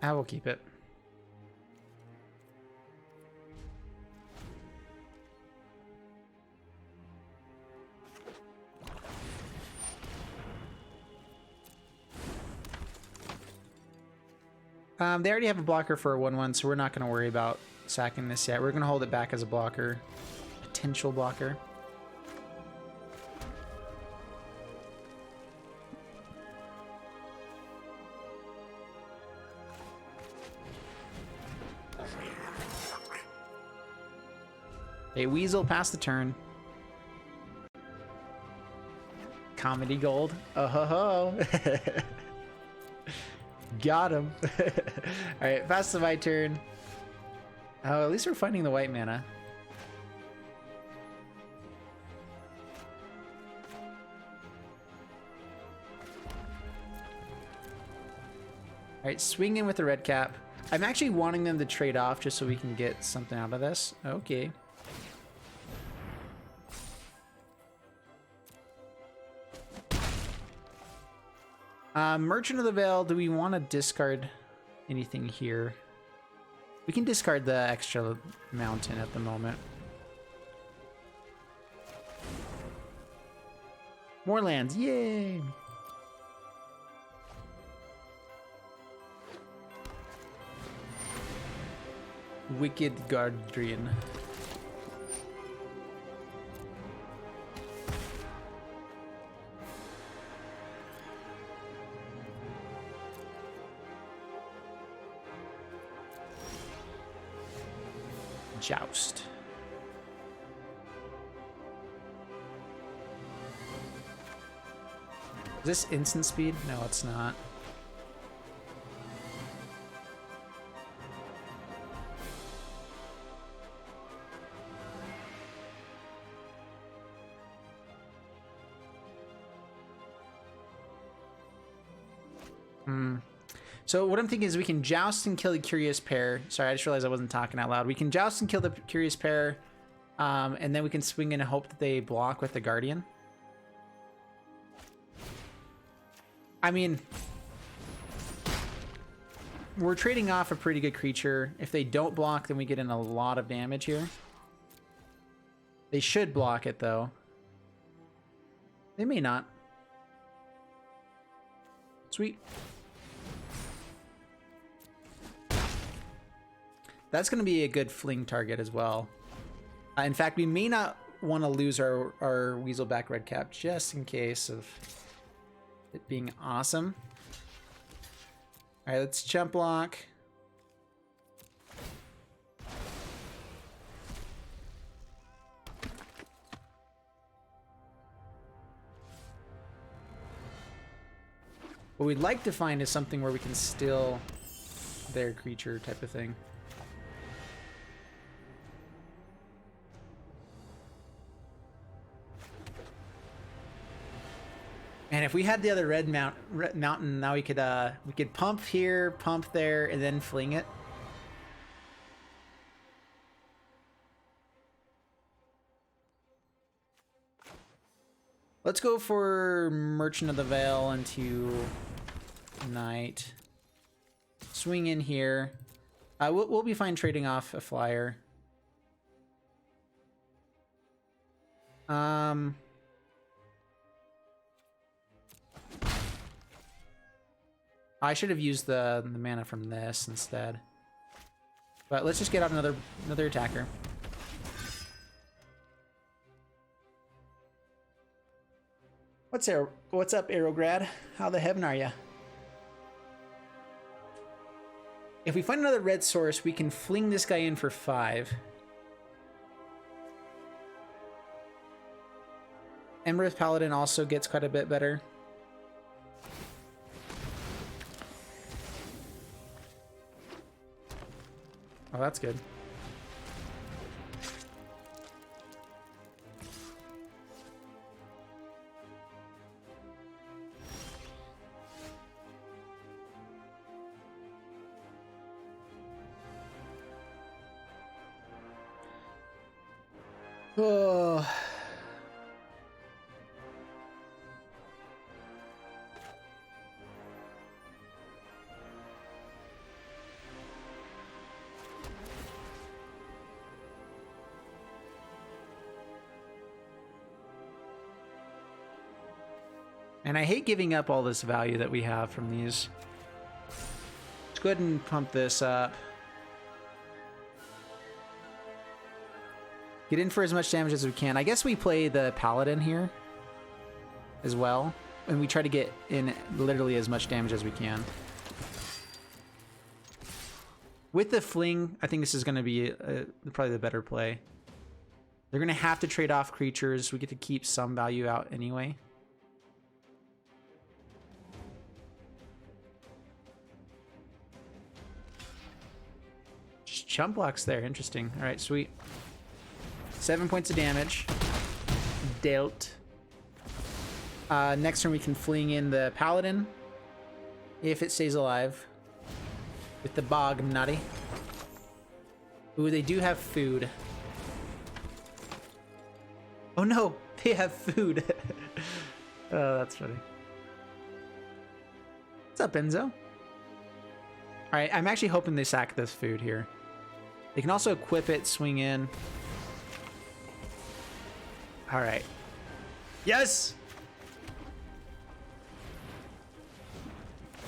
A: I will keep it. They already have a blocker for a 1/1, so we're not going to worry about sacking this yet. We're going to hold it back as a blocker. Potential blocker. Hey, Weasel, pass the turn. Comedy gold. Oh ho ho. Got him. Alright, pass to my turn. Oh, at least we're finding the white mana. right, swing in with the red cap. I'm actually wanting them to trade off just so we can get something out of this. Okay. Merchant of the Veil, do we want to discard anything here? We can discard the extra mountain at the moment. More lands, yay! Wicked Guardian. Joust. Is this instant speed? No, it's not. So what I'm thinking is we can joust and kill the Curious Pair. Sorry, I just realized I wasn't talking out loud. We can joust and kill the Curious Pair, and then we can swing in and hope that they block with the Guardian. I mean, we're trading off a pretty good creature. If they don't block, then we get in a lot of damage here. They should block it, though. They may not. Sweet. That's going to be a good fling target as well. In fact, we may not want to lose our Weaselback red cap just in case of it being awesome. All right, let's jump block. What we'd like to find is something where we can steal their creature type of thing. And if we had the other red mountain, now we could pump here, pump there, and then fling it. Let's go for Merchant of the Veil into Knight. Swing in here. We'll be fine trading off a flyer. I should have used the mana from this instead. But let's just get out another attacker. What's up, Aerograd? How the heaven are ya? If we find another red source, we can fling this guy in for 5. Embereth Paladin also gets quite a bit better. Oh, that's good. Oh. And I hate giving up all this value that we have from these. Let's go ahead and pump this up. Get in for as much damage as we can. I guess we play the Paladin here as well. And we try to get in literally as much damage as we can. With the fling, I think this is going to be probably the better play. They're going to have to trade off creatures. We get to keep some value out anyway. Just chump blocks there. Interesting. All right, sweet. 7 points of damage. Dealt. Next turn we can fling in the Paladin if it stays alive. with the bog nutty. Ooh, they do have food. Oh no, they have food. Oh, that's funny. What's up, Enzo? All right, I'm actually hoping they sack this food here. They can also equip it, swing in. All right. Yes!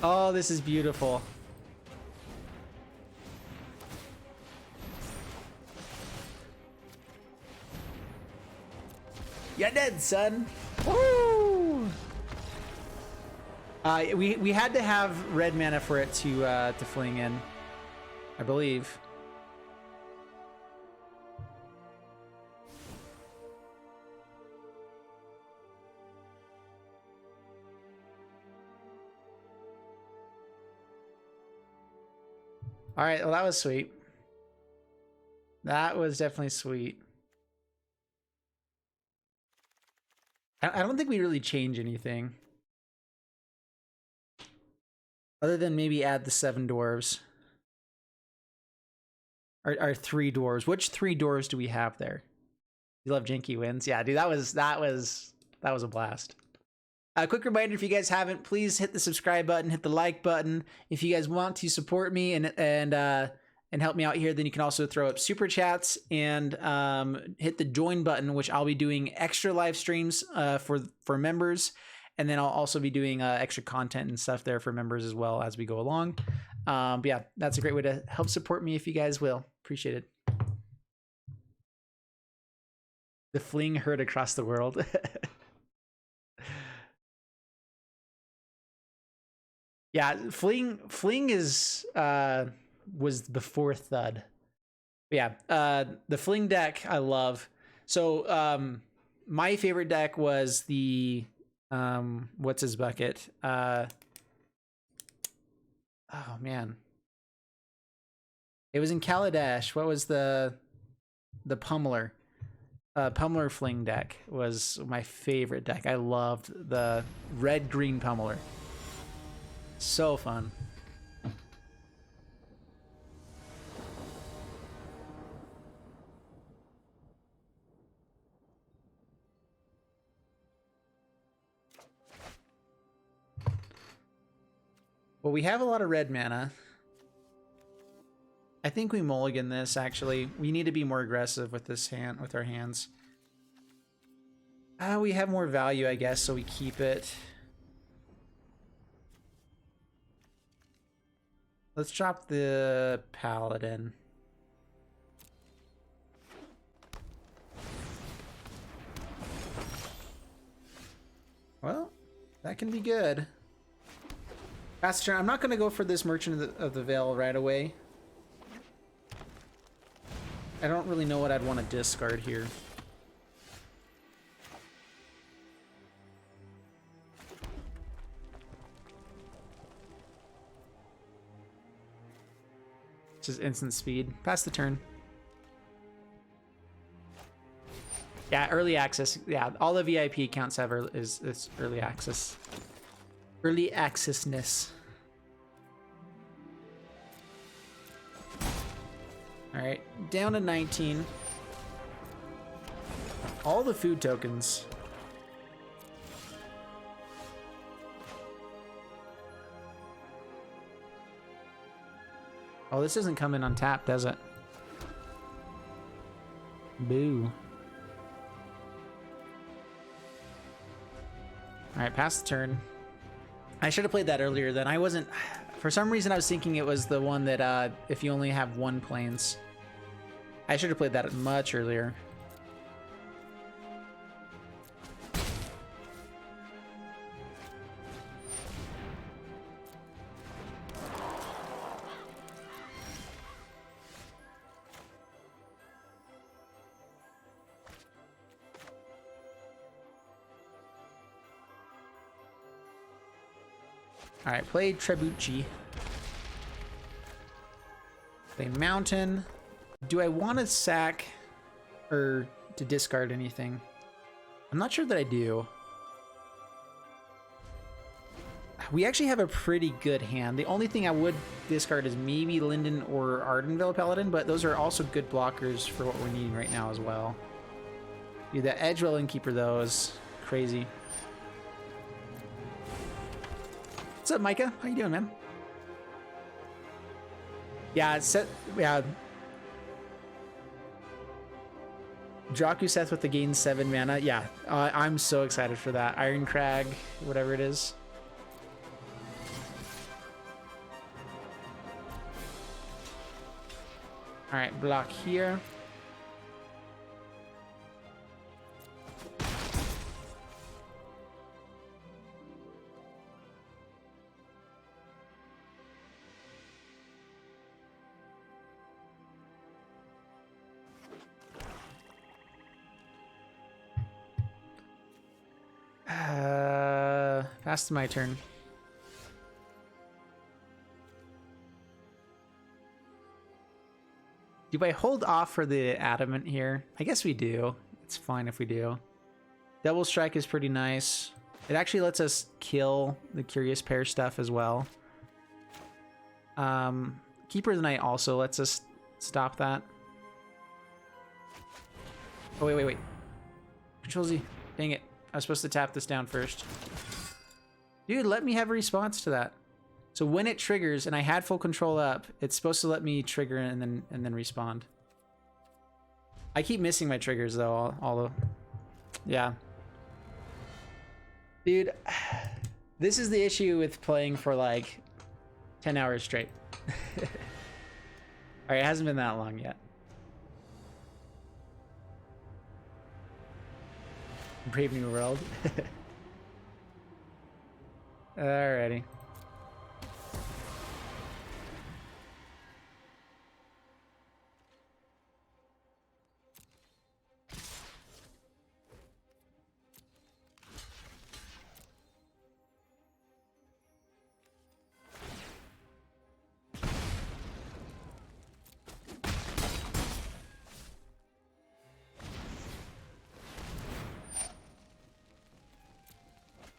A: Oh, this is beautiful. You're dead, son. Woo! We had to have red mana for it to fling in, I believe. All right, well, that was sweet. That was definitely sweet. I don't think we really change anything. Other than maybe add the 7 dwarves. Or 3 dwarves. Which 3 dwarves do we have there? You love Janky wins. Yeah, dude, that was a blast. A quick reminder, if you guys haven't, please hit the subscribe button, hit the like button. If you guys want to support me and help me out here, then you can also throw up super chats and hit the join button, which I'll be doing extra live streams for members, and then I'll also be doing extra content and stuff there for members as well as we go along. But yeah, that's a great way to help support me if you guys will. Appreciate it. The fling heard across the world. Yeah, fling is was before Thud. But yeah, the fling deck I love. So my favorite deck was the what's his bucket? Oh man. It was in Kaladesh. What was the Pummeler? Pummeler fling deck was my favorite deck. I loved the red-green Pummeler. So fun. Well, we have a lot of red mana. I think we mulligan this, actually. We need to be more aggressive with this hand, with our hands. We have more value, I guess, so we keep it. Let's drop the Paladin. Well, that can be good. Pass turn. I'm not going to go for this Merchant of the Veil right away. I don't really know what I'd want to discard here. Just instant speed. Pass the turn. Yeah, early access. Yeah, all the VIP accounts have is early access. Early accessness. All right, down to 19. All the food tokens. Oh, this isn't coming untapped, does it? Boo. All right, pass the turn. I should have played that earlier then. I wasn't... For some reason, I was thinking it was the one that if you only have 1 plains. I should have played that much earlier. All right, play Trebuchet. Play Mountain. Do I want to sack or to discard anything? I'm not sure that I do. We actually have a pretty good hand. The only thing I would discard is maybe Linden or Ardenvale Paladin, but those are also good blockers for what we're needing right now as well. Dude, that Edgewell Innkeeper, though, is crazy. What's up, Micah? How you doing, man? Yeah, yeah. Draku Seth with the gain 7 mana. Yeah, I'm so excited for that. Iron Crag, whatever it is. All right, block here. Past my turn. Do I hold off for the Adamant here? I guess we do. It's fine if we do. Double Strike is pretty nice. It actually lets us kill the Curious Pair stuff as well. Keeper of the Night also lets us stop that. Oh, wait. Control Z. Dang it. I was supposed to tap this down first. Dude, let me have a response to that. So when it triggers and I had full control up, it's supposed to let me trigger and then respond. I keep missing my triggers though, although yeah. Dude, this is the issue with playing for like 10 hours straight. Alright, it hasn't been that long yet. Brave New World. Alrighty.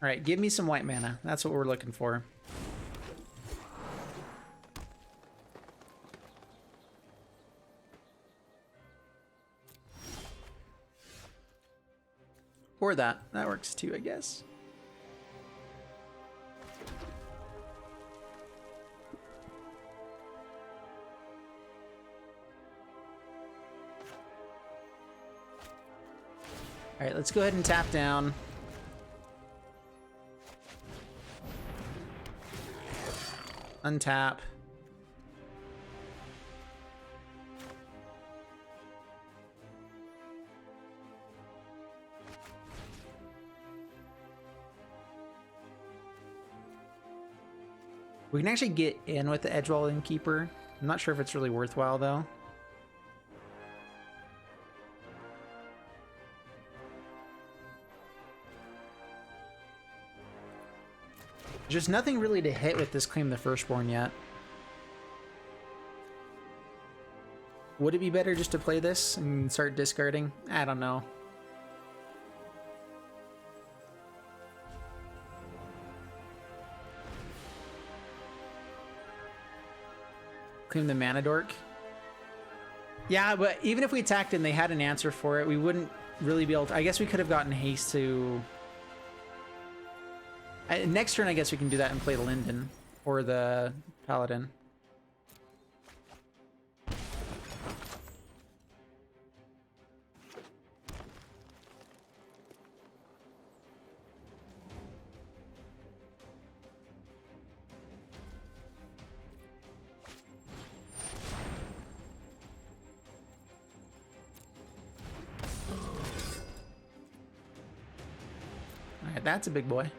A: All right, give me some white mana. That's what we're looking for. Or that. That works too, I guess. All right, let's go ahead and tap down. Untap. We can actually get in with the Edgewell Innkeeper. I'm not sure if it's really worthwhile though. There's nothing really to hit with this Claim the Firstborn yet. Would it be better just to play this and start discarding? I don't know. Claim the Mana Dork. Yeah, but even if we attacked and they had an answer for it, we wouldn't really be able to... I guess we could have gotten haste to... Next turn, I guess we can do that and play the Linden or the Paladin. All right, that's a big boy.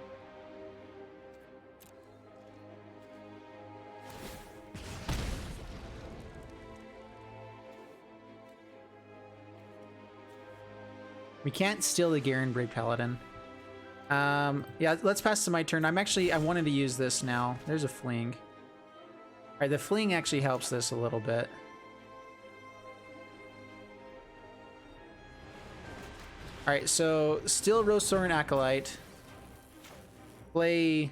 A: We can't steal the Garen Brave Paladin. Yeah, let's pass to my turn. I wanted to use this now. There's a Fling. Alright, the Fling actually helps this a little bit. Alright, so still Rose Thorn Acolyte. Play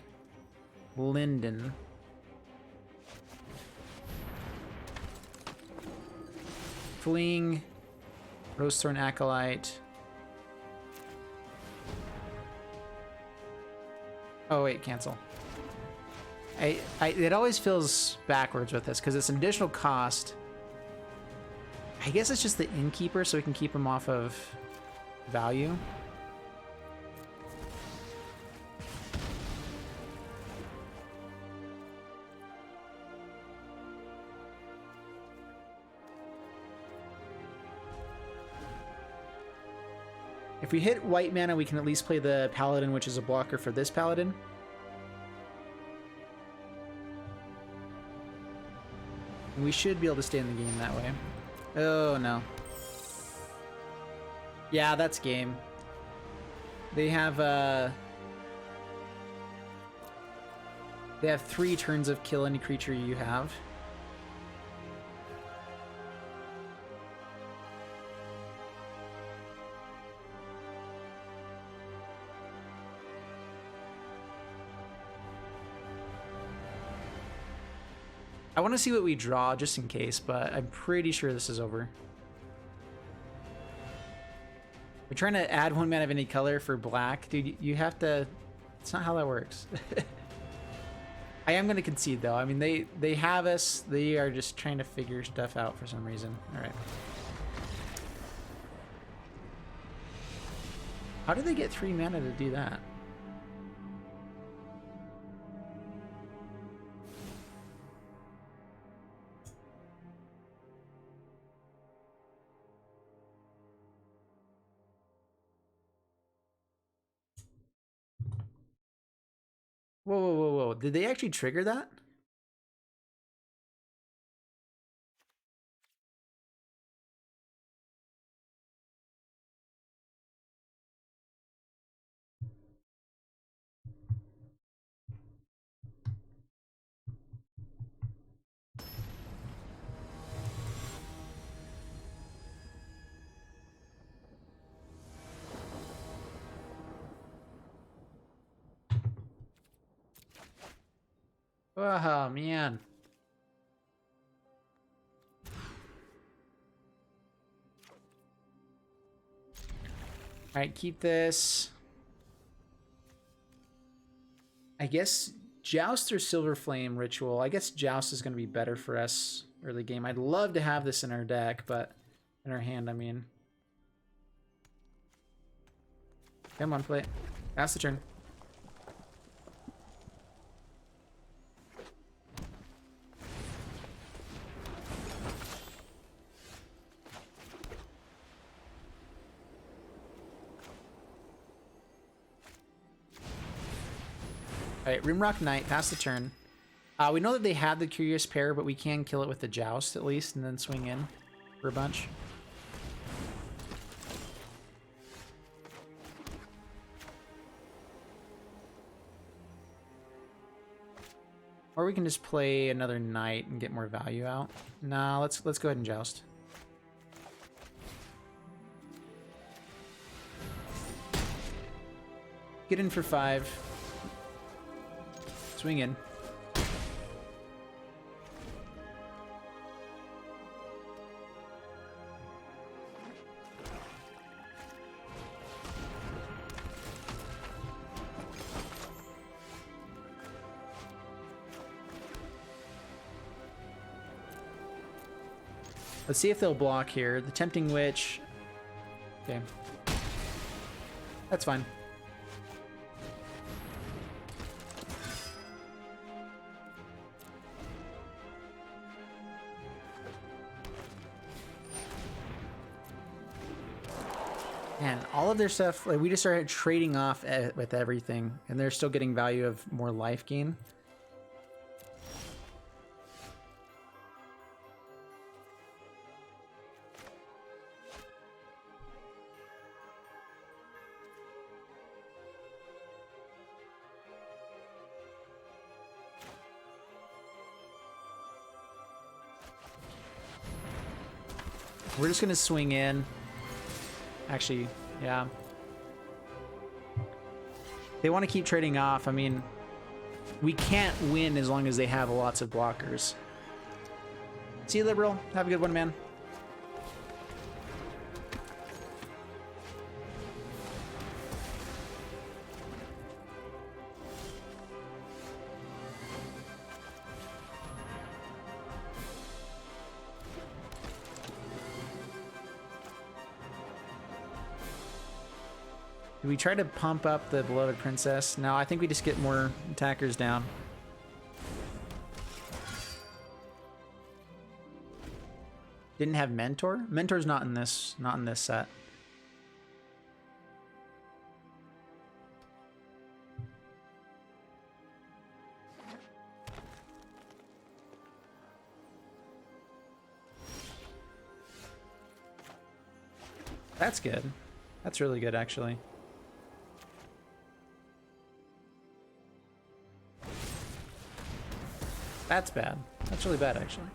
A: Linden. Fling. Rosethorn Acolyte. Oh wait, cancel. It always feels backwards with this because it's an additional cost. I guess it's just the innkeeper, so we can keep him off of value. If we hit white mana, we can at least play the paladin, which is a blocker for this paladin. And we should be able to stay in the game that way. Oh no. Yeah, that's game. They have 3 turns of kill any creature you have. I want to see what we draw just in case, but I'm pretty sure this is over. We're trying to add 1 mana of any color for black. Dude, you have to... It's not how that works. I am going to concede, though. I mean, they have us. They are just trying to figure stuff out for some reason. All right. How did they get 3 mana to do that? Whoa, whoa, whoa, whoa. Did they actually trigger that? Oh, man. Alright, keep this. I guess Joust or Silver Flame Ritual. I guess Joust is going to be better for us early game. I'd love to have this in our deck, but in our hand, I mean. Come on, play it. Pass the turn. Alright, Rimrock Knight, pass the turn. We know that they had the Curious Pair, but we can kill it with the Joust at least, and then swing in for a bunch. Or we can just play another Knight and get more value out. Nah, let's go ahead and Joust. Get in for 5. Swing in. Let's see if they'll block here. The Tempting Witch. Okay. That's fine. Man, all of their stuff, like, we just started trading off with everything, and they're still getting value of more life gain. We're just gonna swing in. Actually, yeah. They want to keep trading off. I mean, we can't win as long as they have lots of blockers. See you, Liberal. Have a good one, man. Do we try to pump up the Beloved Princess? No, I think we just get more attackers down. Didn't have Mentor? Mentor's not in this set. That's good. That's really good, actually. That's bad. That's really bad, actually.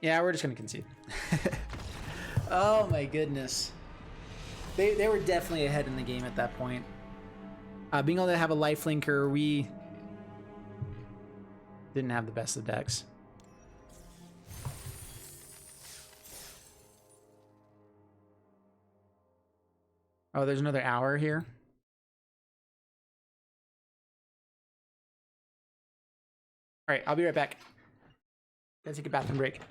A: Yeah, we're just gonna concede. Oh my goodness. They were definitely ahead in the game at that point. Being able to have a lifelinker, we didn't have the best of decks. Oh, there's another hour here. All right, I'll be right back. Gotta take a bathroom break.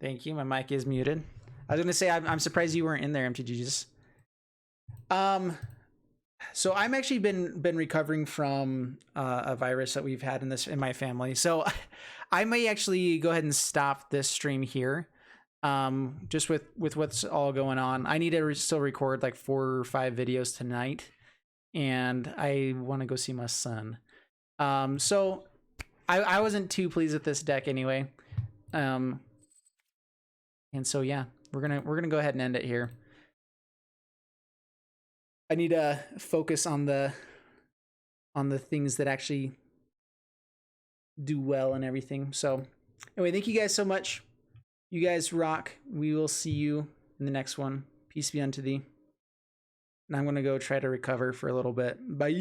A: Thank you. My mic is muted. I was gonna say I'm surprised you weren't in there, MTGs. So I'm actually been recovering from a virus that we've had in my family. So I may actually go ahead and stop this stream here. Just with what's all going on, I need to still record like 4 or 5 videos tonight, and I want to go see my son. So I wasn't too pleased with this deck anyway. And so yeah, we're gonna go ahead and end it here. I need to focus on the things that actually do well and everything. So anyway, thank you guys so much. You guys rock. We will see you in the next one. Peace be unto thee. And I'm gonna go try to recover for a little bit. Bye.